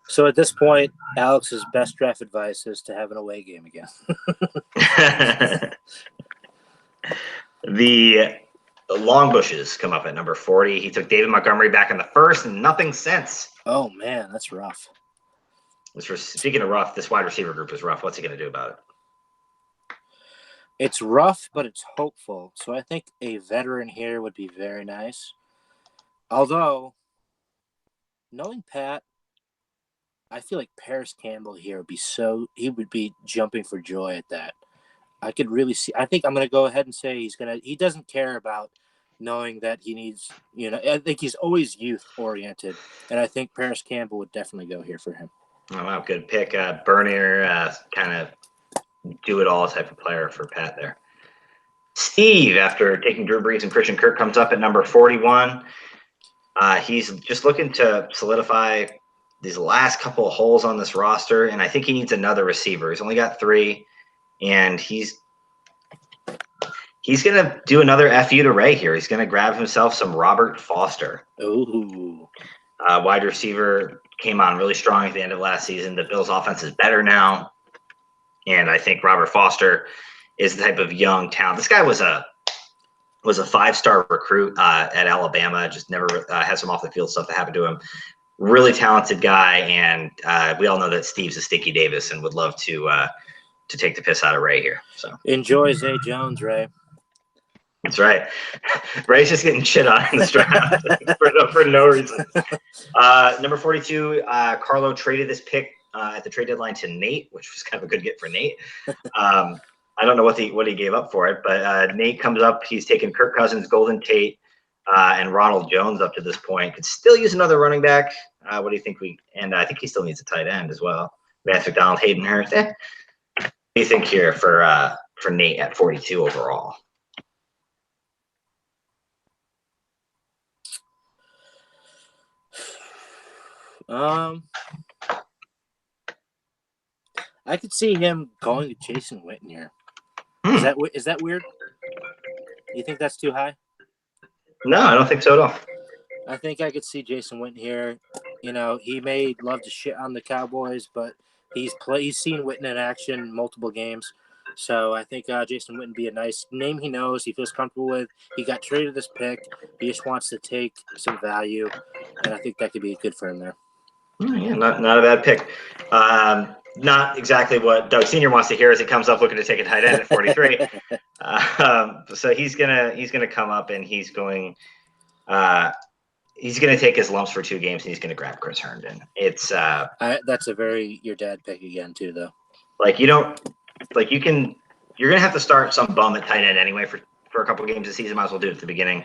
So at this point, Alex's best draft advice is to have an away game again. The Long Bushes come up at number 40. He took David Montgomery back in the 1st, and nothing since. Oh, man, that's rough. Speaking of rough, this wide receiver group is rough. What's he going to do about it? It's rough, but it's hopeful. So I think a veteran here would be very nice. Although, knowing Pat, I feel like Paris Campbell here would be he would be jumping for joy at that. I could really see. I think I'm going to go ahead and say he doesn't care about knowing that he needs, I think he's always youth oriented. And I think Paris Campbell would definitely go here for him. Oh, wow. Good pick. Bernier, kind of do it all type of player for Pat there. Steve, after taking Drew Brees and Christian Kirk, comes up at number 41. He's just looking to solidify these last couple of holes on this roster. And I think he needs another receiver. He's only got 3. And he's going to do another FU to Ray here. He's going to grab himself some Robert Foster. Ooh. Wide receiver came on really strong at the end of last season. The Bills' offense is better now. And I think Robert Foster is the type of young talent. This guy was a 5-star recruit at Alabama, just never had some off-the-field stuff that happened to him. Really talented guy, and we all know that Steve's a Stinky Davis and would love to take the piss out of Ray here. So enjoy Zay Jones, Ray. That's right. Ray's just getting shit on in this draft for no reason. Number 42, Carlo traded this pick at the trade deadline to Nate, which was kind of a good get for Nate. I don't know what he gave up for it, but Nate comes up. He's taken Kirk Cousins, Golden Tate, and Ronald Jones up to this point. Could still use another running back. What do you think and I think he still needs a tight end as well. Vance McDonald, Hayden Hurst. What do you think here for Nate at 42 overall? I could see him going to Jason Witten here. Is that weird? You think that's too high? No, I don't think so at all. I think I could see Jason Witten here. He may love to shit on the Cowboys, but he's seen Witten in action multiple games. So I think Jason Witten be a nice name he knows, he feels comfortable with. He got traded this pick. He just wants to take some value, and I think that could be good for him there. Yeah, not a bad pick. Not exactly what Doug Senior wants to hear as he comes up looking to take a tight end at 43. So he's gonna come up and he's going to take his lumps for 2 games and he's gonna grab Chris Herndon. It's that's a very your dad pick again too, though. Like you're gonna have to start some bum at tight end anyway for a couple of games this season. Might as well do it at the beginning.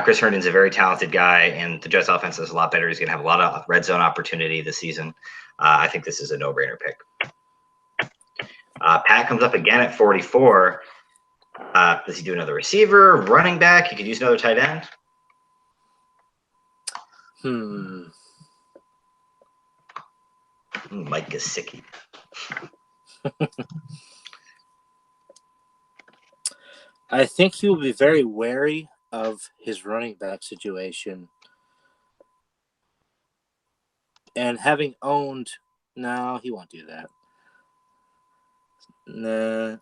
Chris Herndon's a very talented guy, and the Jets offense is a lot better. He's gonna have a lot of red zone opportunity this season. I think this is a no-brainer pick. Pat comes up again at 44. Does he do another receiver, running back? He could use another tight end. Mike Gesicki. I think he will be very wary of his running back situation. And having owned, no, he won't do that. Nah.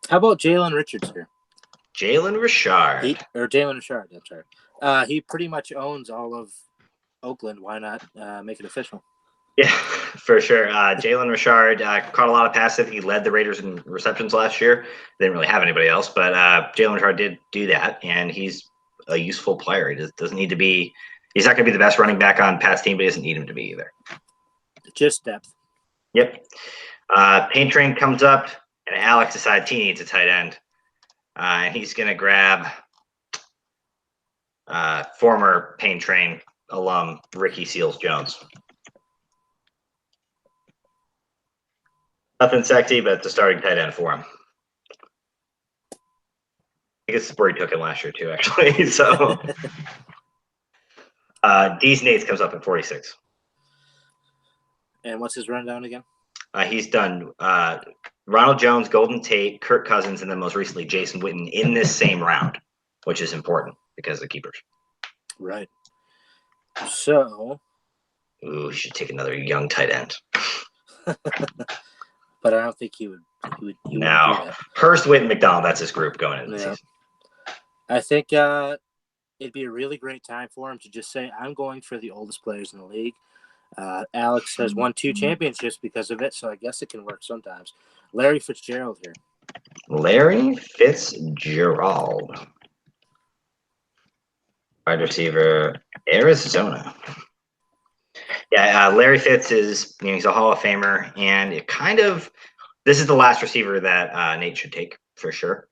How about Jalen Richards here? Jalen Richard. Jalen Richard, I'm sorry. He pretty much owns all of Oakland. Why not make it official? Yeah, for sure. Jalen Richard caught a lot of passes. He led the Raiders in receptions last year. They didn't really have anybody else, but Jalen Richard did do that, and he's a useful player. He doesn't need to be – he's not going to be the best running back on Pat's team, but he doesn't need him to be either. Just depth. Yep. Paint Train comes up, and Alex decides he needs a tight end. And he's going to grab former Paint Train alum Ricky Seals-Jones. Nothing sexy, but it's a starting tight end for him. I think it's where he took him last year, too, actually. So, D's Nates comes up at 46. And what's his rundown again? He's done Ronald Jones, Golden Tate, Kirk Cousins, and then most recently Jason Witten in this same round, which is important because of the keepers. Right. So. Ooh, he should take another young tight end. But I don't think he would. No. Hurst, Witten, McDonald, that's his group going into the season. I think it'd be a really great time for him to just say, I'm going for the oldest players in the league. Alex has won 2 championships because of it, so I guess it can work sometimes. Larry Fitzgerald here. Larry Fitzgerald. Wide receiver, Arizona. Yeah, Larry Fitz is, he's a Hall of Famer, and this is the last receiver that Nate should take for sure.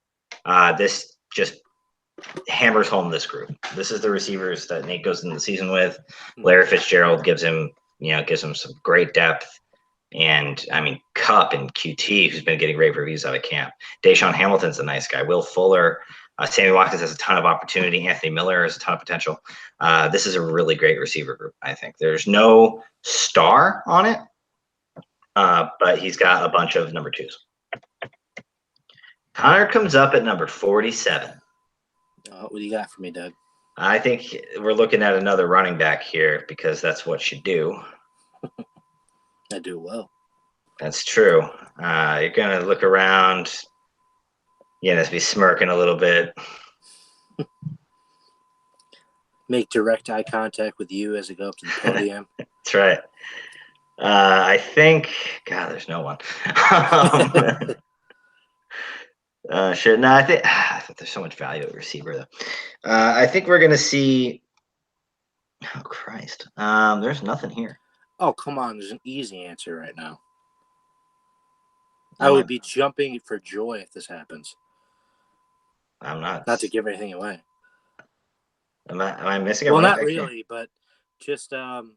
This just hammers home this group. This is the receivers that Nate goes into the season with. Larry Fitzgerald gives him some great depth. And I mean, Kupp and QT, who's been getting rave reviews out of camp. Deshaun Hamilton's a nice guy. Will Fuller, Sammy Watkins has a ton of opportunity. Anthony Miller has a ton of potential. This is a really great receiver group, I think. There's no star on it, but he's got a bunch of number 2s. Connor comes up at number 47. What do you got for me, Doug? I think we're looking at another running back here because that's what you do. I do well. That's true. You're going to look around. You're going to be smirking a little bit. Make direct eye contact with you as I go up to the podium. That's right. I think, God, there's no one. Shit. No, I thought there's so much value at receiver, though. I think we're going to see. Oh, Christ. There's nothing here. Oh, come on. There's an easy answer right now. I would be jumping for joy if this happens. I'm not. Not to give anything away. Am I missing? Well, not really, but just some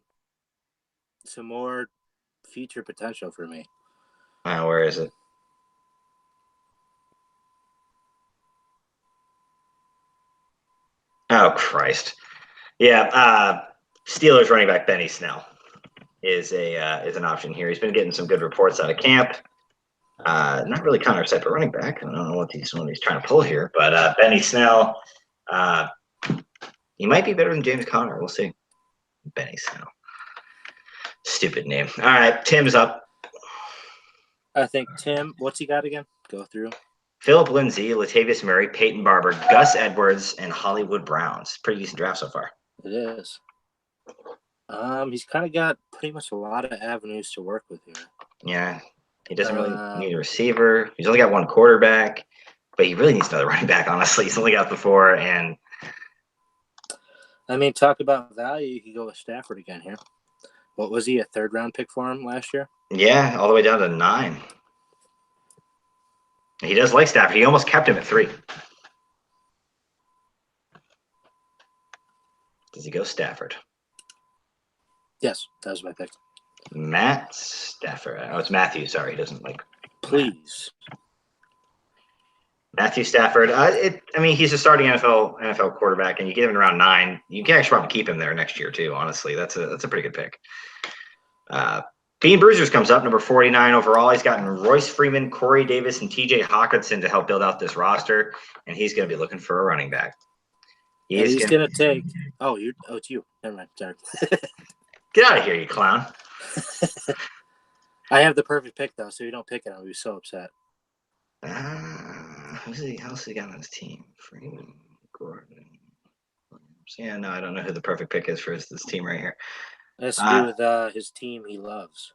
more future potential for me. Where is it? Oh, Christ. Yeah, Steelers running back Benny Snell is an option here. He's been getting some good reports out of camp. Not really Connor's type of running back. I don't know what he's trying to pull here, but Benny Snell, he might be better than James Conner. We'll see. Benny Snell. Stupid name. All right, Tim's up. I think Tim, what's he got again? Go through. Philip Lindsay, Latavius Murray, Peyton Barber, Gus Edwards, and Hollywood Browns. Pretty decent draft so far. It is. He's kind of got pretty much a lot of avenues to work with here. Yeah, he doesn't really need a receiver. He's only got one quarterback, but he really needs another running back, honestly. He's only got the 4, and I mean, talk about value. You could go with Stafford again here. What was he, a 3rd-round pick for him last year? Yeah, all the way down to 9. He does like Stafford. He almost kept him at 3. Does he go Stafford? Yes, that was my pick. Matt Stafford. Oh, it's Matthew. Sorry, he doesn't like. Please. Matthew Stafford. I mean, he's a starting NFL quarterback, and you get him around 9. You can actually probably keep him there next year too. Honestly, that's a pretty good pick. Bean Bruisers comes up, number 49 overall. He's gotten Royce Freeman, Corey Davis, and T.J. Hawkinson to help build out this roster, and he's going to be looking for a running back. He's going to take. Oh, it's you. Never mind. Sorry. Get out of here, you clown. I have the perfect pick though, so if you don't pick it, I'll be so upset. Who else he got on his team? Freeman, Gordon. Yeah, no, I don't know who the perfect pick is for this team right here. It has to do with his team he loves.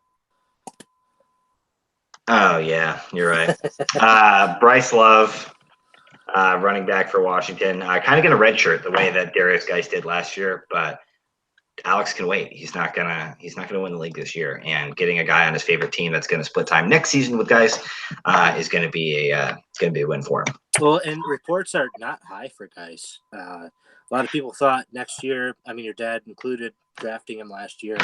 Oh, yeah, you're right. Bryce Love, running back for Washington. Kind of going to redshirt the way that Darius Geis did last year, but Alex can wait. He's not gonna win the league this year. And getting a guy on his favorite team that's going to split time next season with guys is going to be a win for him. Well, and reports are not high for Geis. A lot of people thought next year, I mean, your dad included, drafting him last year,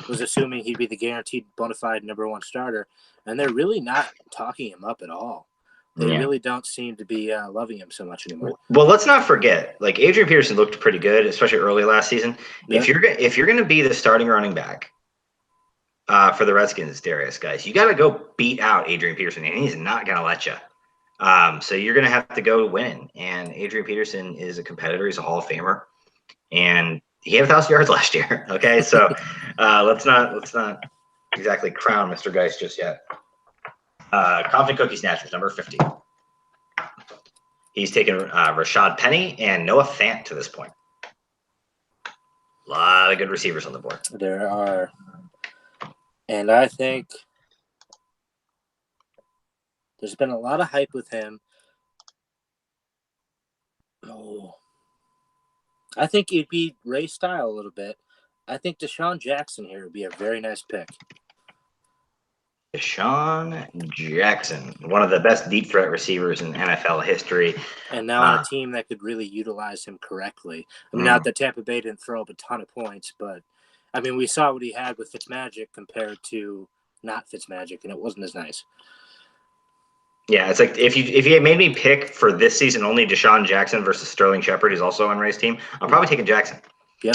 was assuming he'd be the guaranteed bona fide #1 starter, and they're really not talking him up at all. They really don't seem to be loving him so much anymore. Well, let's not forget, like Adrian Peterson looked pretty good, especially early last season. Yeah. If you're going to be the starting running back for the Redskins, Darius, guys, you got to go beat out Adrian Peterson, and he's not going to let you. So you're going to have to go win. And Adrian Peterson is a competitor; he's a Hall of Famer, and he had 1,000 yards last year. Okay, so let's not exactly crown Mr. Geis just yet. Confident Cookie Snatchers, number 50. He's taken Rashad Penny and Noah Fant to this point. A lot of good receivers on the board. There are. And I think there's been a lot of hype with him. Oh. I think it'd be Ray style a little bit. I think Deshaun Jackson here would be a very nice pick. Deshaun Jackson, one of the best deep threat receivers in NFL history. And now on a team that could really utilize him correctly. I mean, not that Tampa Bay didn't throw up a ton of points, but, I mean, we saw what he had with Fitzmagic compared to not Fitzmagic, and it wasn't as nice. Yeah, it's like if you had made me pick for this season only Deshaun Jackson versus Sterling Shepard, who's also on Ray's team, I'm probably taking Jackson. Yeah.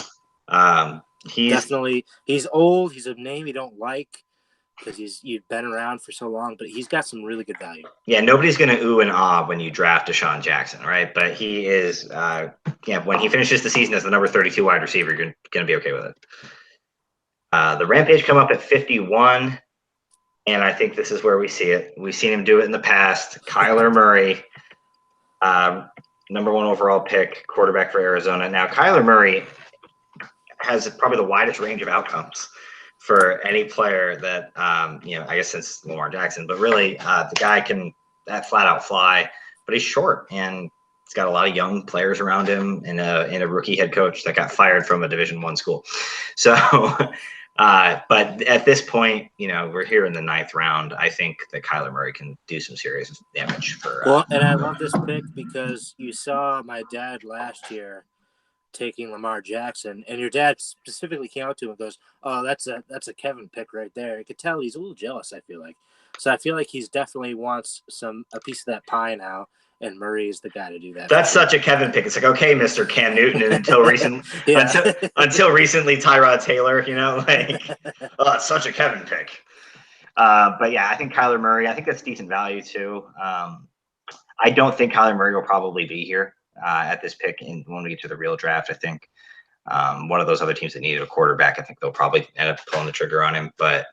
He's old. He's a name you don't like, because you've been around for so long, but he's got some really good value. Yeah, nobody's going to ooh and ah when you draft Deshaun Jackson, right? But he is, when he finishes the season as the number 32 wide receiver, you're going to be okay with it. The Rampage come up at 51, and I think this is where we see it. We've seen him do it in the past. Kyler Murray, number 1 overall pick, quarterback for Arizona. Now, Kyler Murray has probably the widest range of outcomes for any player that, I guess since Lamar Jackson, but really the guy can flat out fly, but he's short and he's got a lot of young players around him and a rookie head coach that got fired from a Division I school. So, but at this point, we're here in the 9th round. I think that Kyler Murray can do some serious damage for. Well, and I love this pick because you saw my dad last year taking Lamar Jackson, and your dad specifically came out to him and goes, "Oh, that's a Kevin pick right there." I could tell he's a little jealous, I feel like. So I feel like he's definitely wants a piece of that pie now, and Murray is the guy to do that. That's such a Kevin pick. It's like, okay, Mr. Cam Newton, and until recently Tyrod Taylor, it's such a Kevin pick. But yeah, I think Kyler Murray, I think that's decent value too. I don't think Kyler Murray will probably be here at this pick, and when we get to the real draft, I think one of those other teams that needed a quarterback, I think they'll probably end up pulling the trigger on him. But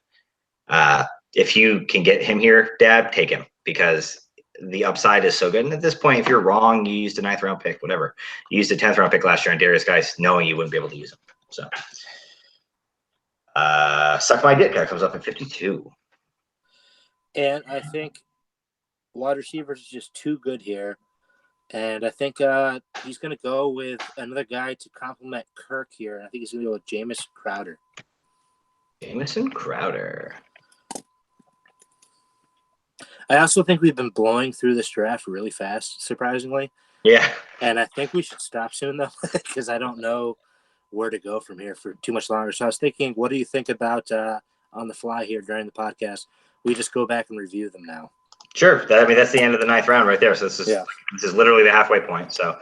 if you can get him here, Dad, take him because the upside is so good. And at this point, if you're wrong, you used a 9th round pick, whatever. You used a 10th round pick last year on Darius Guice, knowing you wouldn't be able to use him. So, suck my dick. That comes up at 52. And I think wide receivers is just too good here. And I think he's going to go with another guy to complement Kirk here. I think he's going to go with Jamison Crowder. Jamison Crowder. I also think we've been blowing through this draft really fast, surprisingly. Yeah. And I think we should stop soon, though, because I don't know where to go from here for too much longer. So I was thinking, what do you think about on the fly here during the podcast? We just go back and review them now. Sure. That's the end of the 9th round right there. So this is literally the halfway point. So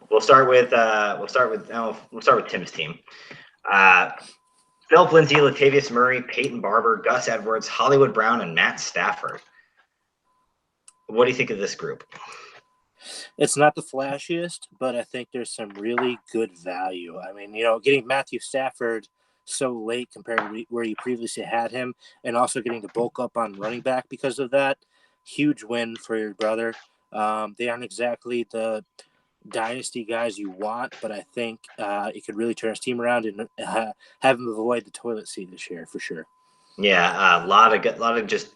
we'll start with Tim's team. Philip Lindsay, Latavius Murray, Peyton Barber, Gus Edwards, Hollywood Brown, and Matt Stafford. What do you think of this group? It's not the flashiest, but I think there's some really good value. I mean, getting Matthew Stafford so late compared to where you previously had him, and also getting to bulk up on running back because of that, huge win for your brother. They aren't exactly the dynasty guys you want, but I think it could really turn his team around and have him avoid the toilet seat this year for sure. Yeah, a lot of just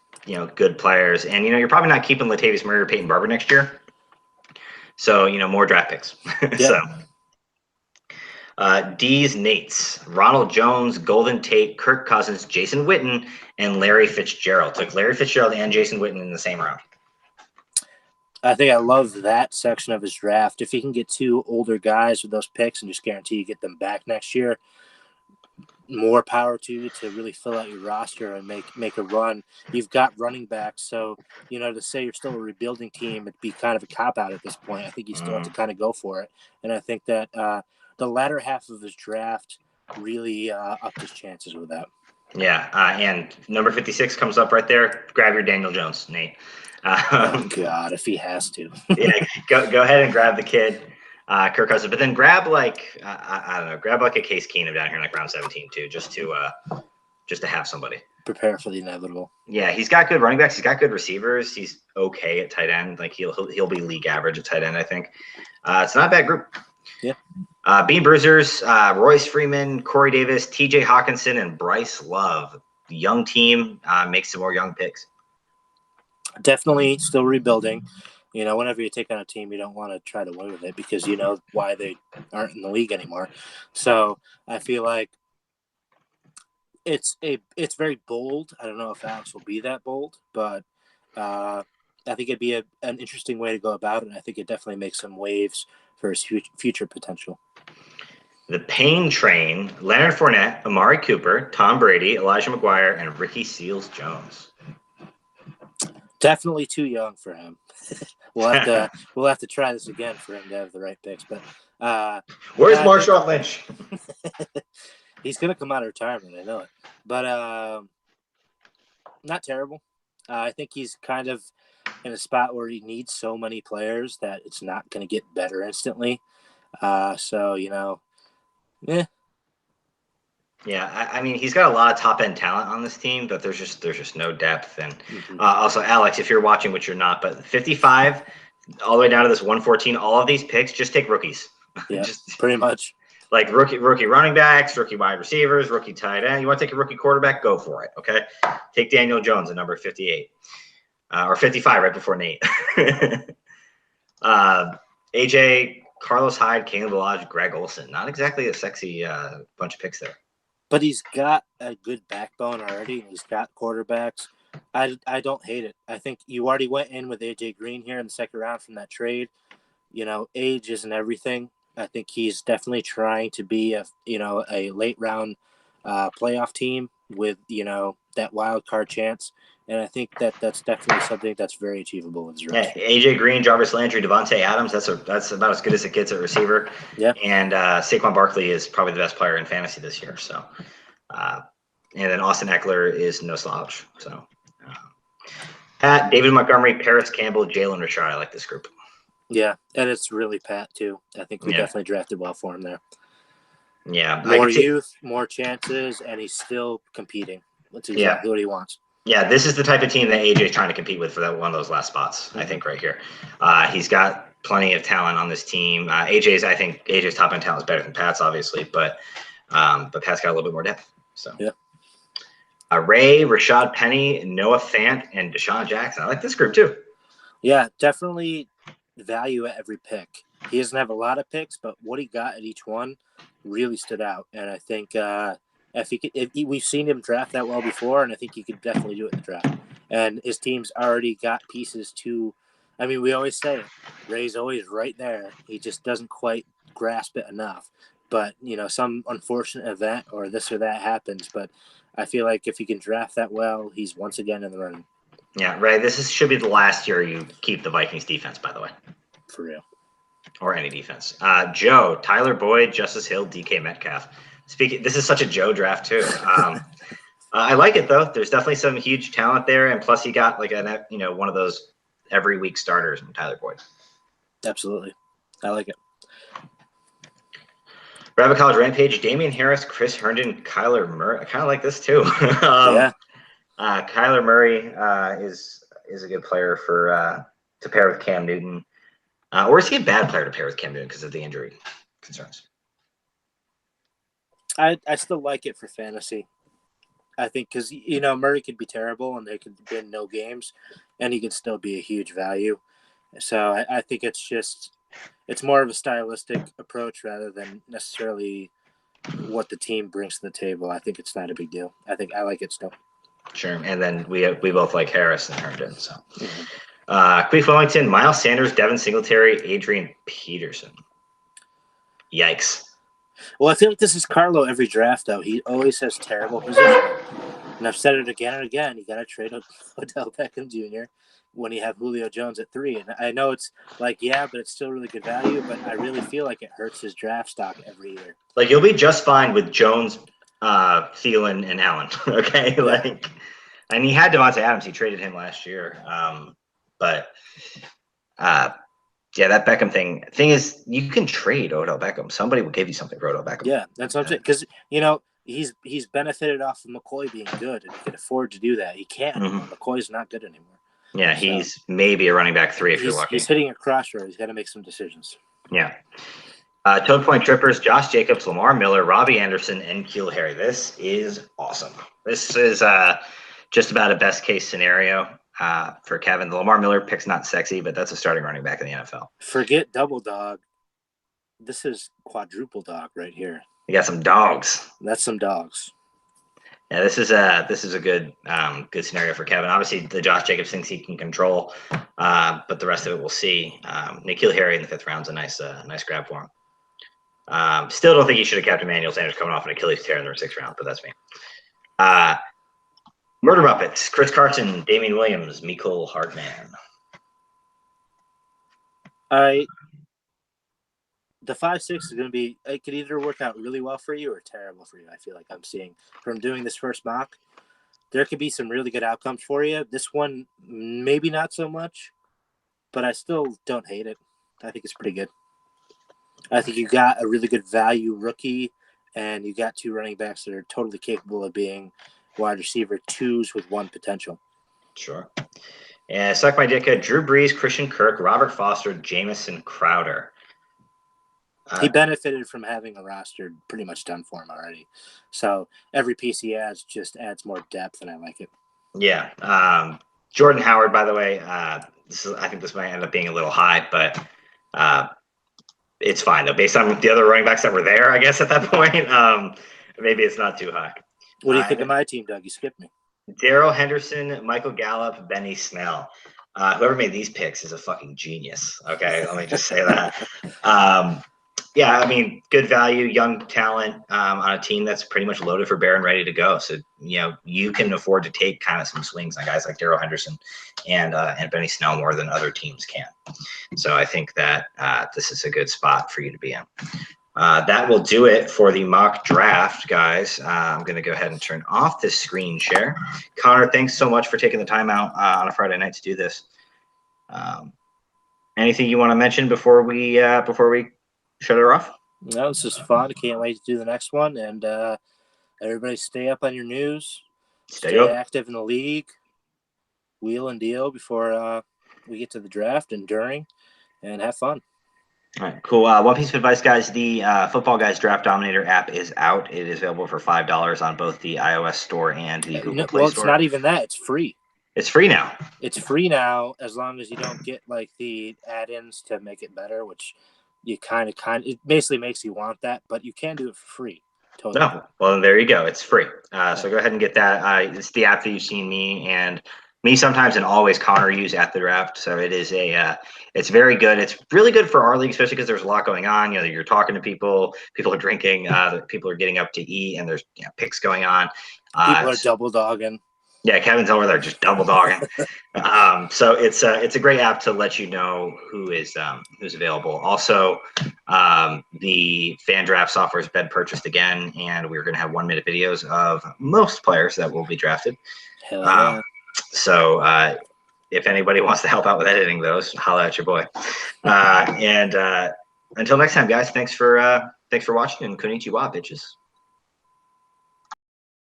good players, and you're probably not keeping Latavius Murray or Peyton Barber next year, so more draft picks. Yeah. So D's Nates, Ronald Jones, Golden Tate, Kirk Cousins, Jason Witten, and Larry Fitzgerald. Took Larry Fitzgerald and Jason Witten in the same round. I think I love that section of his draft. If he can get 2 older guys with those picks and just guarantee you get them back next year, more power to you to really fill out your roster and make a run. You've got running backs, so to say you're still a rebuilding team, it'd be kind of a cop out at this point. I think you still have to kind of go for it, and I think that the latter half of his draft really upped his chances with that. Yeah, and number 56 comes up right there. Grab your Daniel Jones, Nate. Oh God, if he has to. Yeah, go ahead and grab the kid. Kirk Cousins, but then grab I don't know, grab a Case Keenum down here in round 17 too, just to have somebody prepare for the inevitable. Yeah, he's got good running backs. He's got good receivers. He's okay at tight end. He'll be league average at tight end, I think. It's not a bad group. Yeah. Bean Bruisers, Royce Freeman, Corey Davis, T.J. Hawkinson, and Bryce Love. The young team makes some more young picks. Definitely still rebuilding. Whenever you take on a team, you don't want to try to win with it because you know why they aren't in the league anymore. So I feel like it's very bold. I don't know if Alex will be that bold, but I think it'd be an interesting way to go about it. And I think it definitely makes some waves for his future potential. The Pain Train, Leonard Fournette, Amari Cooper, Tom Brady, Elijah McGuire, and Ricky Seals-Jones. Definitely too young for him. We'll have to try this again for him to have the right picks. But where's Marshawn Lynch? He's gonna come out of retirement, I know it. But not terrible. I think he's kind of in a spot where he needs so many players that it's not going to get better instantly. Yeah, I mean, he's got a lot of top end talent on this team, but there's just no depth. And also, Alex, if you're watching, which you're not, but 55 all the way down to this 114, all of these picks, just take rookies. Yeah, pretty much. Like rookie running backs, rookie wide receivers, rookie tight end. You want to take a rookie quarterback? Go for it. Okay, take Daniel Jones at number 58 or 55, right before Nate. AJ, Carlos Hyde, Caleb Lodge, Greg Olsen. Not exactly a sexy bunch of picks there. But he's got a good backbone already, and he's got quarterbacks. I don't hate it. I think you already went in with AJ Green here in the second round from that trade. Age isn't everything. I think he's definitely trying to be a late round playoff team with that wild card chance, and I think that's definitely something that's very achievable with his roster. Yeah, AJ Green, Jarvis Landry, Devontae Adams. That's about as good as it gets at receiver. Yeah, and Saquon Barkley is probably the best player in fantasy this year. So, and then Austin Eckler is no slouch. So, Pat, David Montgomery, Paris Campbell, Jalen Richard. I like this group. Yeah, and it's really Pat too. I think we definitely drafted well for him there. Yeah, more youth, more chances, and he's still competing. That's exactly what he wants. Yeah, this is the type of team that AJ's trying to compete with for that one of those last spots. I think right here, he's got plenty of talent on this team. I think AJ's top end talent is better than Pat's, obviously, but Pat's got a little bit more depth. So yeah. Ray, Rashad Penny, Noah Fant, and Deshaun Jackson. I like this group too. Yeah, definitely value at every pick. He doesn't have a lot of picks, but what he got at each one really stood out. And I think we've seen him draft that well before, and I think he could definitely do it in the draft. And his team's already got pieces to. I mean, we always say it. Ray's always right there. He just doesn't quite grasp it enough. But some unfortunate event or this or that happens. But I feel like if he can draft that well, he's once again in the running. Yeah, Ray, this should be the last year you keep the Vikings defense, by the way. For real. Or any defense. Joe, Tyler Boyd, Justice Hill, DK Metcalf. This is such a Joe draft too. I like it though. There's definitely some huge talent there, and plus he got like one of those every week starters from Tyler Boyd. Absolutely, I like it. Rabbit College Rampage, Damian Harris, Chris Herndon, Kyler Murray. I kind of like this too. Yeah. Kyler Murray is a good player for to pair with Cam Newton. Or is he a bad player to pair with Cam Newton because of the injury concerns? I still like it for fantasy. I think because, Murray could be terrible and they could win no games, and he could still be a huge value. So I think it's more of a stylistic approach rather than necessarily what the team brings to the table. I think it's not a big deal. I like it still. Sure. And then we both like Harris and Herndon. So. Queef Wellington, Miles Sanders, Devin Singletary, Adrian Peterson. Yikes. Well, I feel like this is Carlo every draft, though. He always has terrible positioning. And I've said it again and again. You got to trade Odell Beckham Jr. when you have Julio Jones at 3. And I know it's like, yeah, but it's still really good value. But I really feel like it hurts his draft stock every year. Like, you'll be just fine with Jones, Thielen, and Allen. Okay? Yeah. And he had Devontae Adams. He traded him last year. Yeah, that Beckham thing is, you can trade Odell Beckham. Somebody will give you something for Odell Beckham. Yeah, that's what I'm saying. Because, he's benefited off of McCoy being good, and he can afford to do that. He can't anymore. McCoy's not good anymore. Yeah, so he's maybe a running back 3 if you're lucky. He's hitting a crossroads. He's got to make some decisions. Yeah. Toad Point Trippers, Josh Jacobs, Lamar Miller, Robbie Anderson, and N'Keal Harry. This is awesome. This is just about a best-case scenario. For Kevin. The Lamar Miller pick's not sexy, but that's a starting running back in the NFL. Forget double dog. This is quadruple dog right here. You got some dogs. That's some dogs. Yeah, this is a good scenario for Kevin. Obviously, the Josh Jacobs thinks he can control, but the rest of it we'll see. N'Keal Harry in the 5th round is a nice grab for him. Still don't think he should have kept Emmanuel Sanders coming off an Achilles tear in the 6th round, but that's me. Murder Muppets, Chris Carson, Damian Williams, Mecole Hardman. The 5-6 is going to be, it could either work out really well for you or terrible for you. I feel like I'm seeing from doing this first mock. There could be some really good outcomes for you. This one, maybe not so much, but I still don't hate it. I think it's pretty good. I think you got a really good value rookie, and you got 2 running backs that are totally capable of being wide receiver 2s with 1 potential. Sure. And Suck My Dicka, Drew Brees, Christian Kirk, Robert Foster, Jamison Crowder. He benefited from having a roster pretty much done for him already. So every piece he adds just adds more depth, and I like it. Yeah. Jordan Howard, by the way, I think this might end up being a little high, but it's fine, though. Based on the other running backs that were there, I guess, at that point, maybe it's not too high. What do you think of my team, Doug? You skipped me. Darrell Henderson, Michael Gallup, Benny Snell. Whoever made these picks is a fucking genius. Okay, let me just say that. Yeah, I mean, good value, young talent on a team that's pretty much loaded for bear and ready to go. So, you can afford to take kind of some swings on guys like Darrell Henderson and Benny Snell more than other teams can. So I think that this is a good spot for you to be in. That will do it for the mock draft, guys. I'm going to go ahead and turn off this screen share. Connor, thanks so much for taking the time out on a Friday night to do this. Anything you want to mention before we shut her off? No, this is fun. Can't wait to do the next one. And everybody stay up on your news. Stay active in the league. wheel and deal before we get to the draft and during, and have fun. All right, cool. One piece of advice, guys: the Football Guys Draft Dominator app is out. It is available for $5 on both the iOS store and the Google Play Well, Store. it's not even that; it's free. It's free now. It's free now, as long as you don't get like the add-ins to make it better, which you kind of it basically makes you want that, but you can do it for free. Totally. No, well, then there you go. It's free. So go ahead and get that. It's the app that you've seen me sometimes and always Connor use at the draft. So it is it's very good. It's really good for our league, especially because there's a lot going on. You know, you're talking to people, people are drinking, people are getting up to eat, and there's picks going on. People are double dogging. Yeah, Kevin's over there just double dogging. So it's a great app to let you know who's available. Also, the fan draft software has been purchased again, and we're going to have 1-minute videos of most players that will be drafted. Hell yeah. So if anybody wants to help out with editing those, holla at your boy. And until next time, guys, thanks for watching, and konnichiwa, bitches.